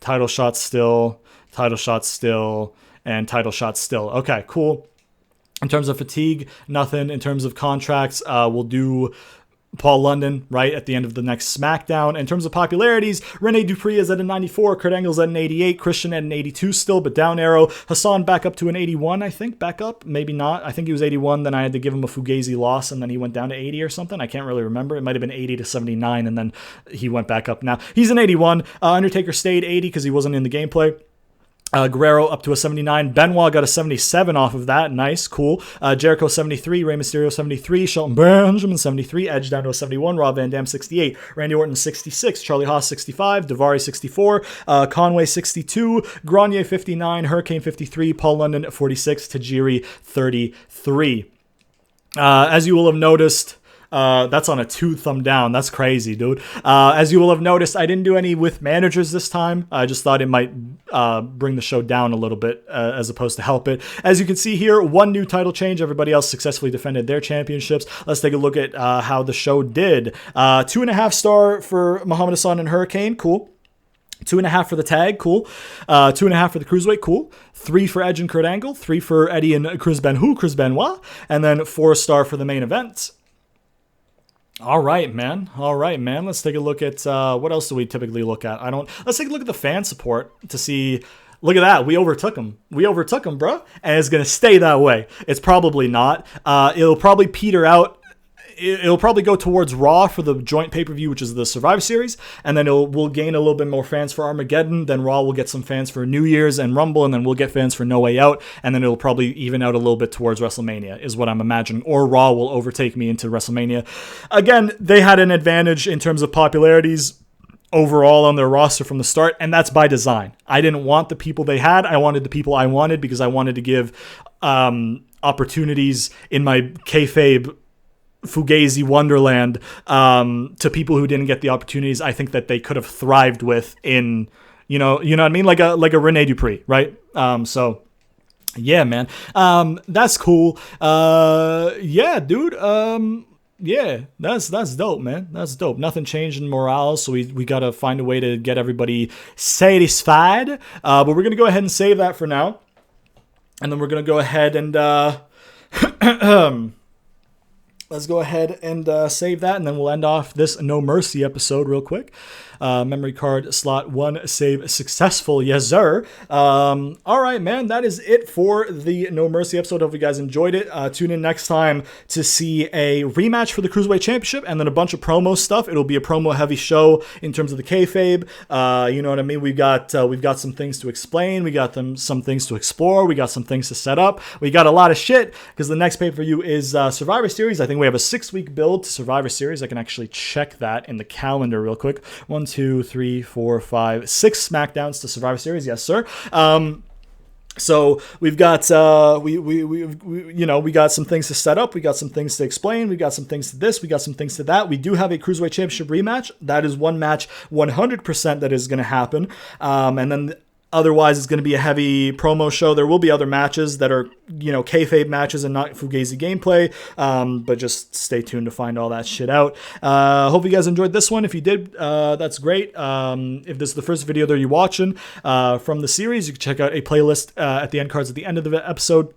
title shots still, title shots still, and title shots still. Okay, cool. In terms of fatigue, nothing. In terms of contracts, we'll do Paul London, right, at the end of the next SmackDown. In terms of popularities, Rene Dupree is at a 94, Kurt Angle's at an 88, Christian at an 82 still, but down arrow. Hassan back up to an 81, I think, back up, maybe not. I think he was 81, then I had to give him a Fugazi loss, and then he went down to 80 or something. I can't really remember. It might have been 80 to 79, and then he went back up. Now, he's an 81. Undertaker stayed 80 because he wasn't in the gameplay. Guerrero up to a 79. Benoit got a 77 off of that. Nice, cool. Jericho 73. Rey Mysterio 73. Shelton Benjamin 73. Edge down to a 71. Rob Van Dam 68. Randy Orton 66. Charlie Haas 65. Daivari 64. Conway 62. Grenier 59. Hurricane 53. Paul London 46. Tajiri 33. As you will have noticed, that's on a 2 thumb down. That's crazy, dude. As you will have noticed, I didn't do any with managers this time. I just thought it might bring the show down a little bit as opposed to help it. As you can see here, 1 new title change. Everybody else successfully defended their championships. Let's take a look at how the show did. 2.5 star for Muhammad Hassan and Hurricane. Cool. 2.5 for the tag, cool. 2.5 for the Cruiserweight, cool. 3 for Edge and Kurt Angle. 3 for Eddie and Chris Benoit. And then 4 star for the main event. All right, man. Let's take a look at what else do we typically look at? Let's take a look at the fan support to see. Look at that. We overtook him, bro. And it's going to stay that way. It's probably not. It'll probably peter out. It'll probably go towards Raw for the joint pay-per-view, which is the Survivor Series, and then we'll gain a little bit more fans for Armageddon. Then Raw will get some fans for New Year's and Rumble, and then we'll get fans for No Way Out, and then it'll probably even out a little bit towards WrestleMania, is what I'm imagining. Or Raw will overtake me into WrestleMania. Again, they had an advantage in terms of popularities overall on their roster from the start, and that's by design. I didn't want the people they had. I wanted the people I wanted because I wanted to give opportunities in my kayfabe Fugazi Wonderland to people who didn't get the opportunities I think that they could have thrived with in, you know what I mean? Like a Rene Dupree, right? So yeah, man. That's cool. Yeah, dude. Yeah, that's dope, man. That's dope. Nothing changed in morale, so we got to find a way to get everybody satisfied. But we're going to go ahead and save that for now. And then we're going to go ahead and let's go ahead and save that, and then we'll end off this No Mercy episode real quick. Memory card slot 1 save successful. Yes, sir. All right, man. That is it for the No Mercy episode. Hope you guys enjoyed it. Tune in next time to see a rematch for the Cruiserweight Championship and then a bunch of promo stuff. It'll be a promo-heavy show in terms of the kayfabe. You know what I mean? We've got some things to explain. We got some things to explore. We got some things to set up. We got a lot of shit because the next pay-per-view is Survivor Series. I think we have a 6-week build to Survivor Series. I can actually check that in the calendar real quick. 1, 2, 3, 4, 5, 6 SmackDowns to Survivor Series. Yes, sir. So we've got we got some things to set up. We got some things to explain. We got some things to this. We got some things to that. We do have a Cruiserweight Championship rematch. That is one match 100% that is going to happen. And then otherwise, it's going to be a heavy promo show. There will be other matches that are, kayfabe matches and not Fugazi gameplay. But just stay tuned to find all that shit out. Hope you guys enjoyed this one. If you did, that's great. If this is the first video that you're watching from the series, you can check out a playlist at the end cards at the end of the episode.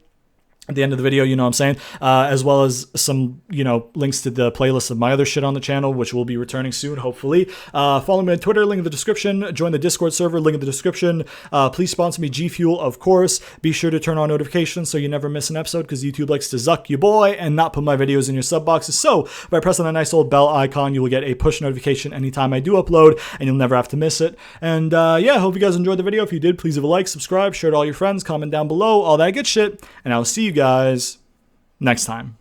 At the end of the video, you know what I'm saying, as well as some, links to the playlist of my other shit on the channel, which will be returning soon, hopefully. Follow me on Twitter, link in the description. Join the Discord server, link in the description. Please sponsor me, G Fuel, of course. Be sure to turn on notifications so you never miss an episode, because YouTube likes to zuck you boy and not put my videos in your sub boxes. So by pressing that nice old bell icon, you will get a push notification anytime I do upload, and you'll never have to miss it. And hope you guys enjoyed the video. If you did, please leave a like, subscribe, share it to all your friends, comment down below, all that good shit, and I'll see you guys next time.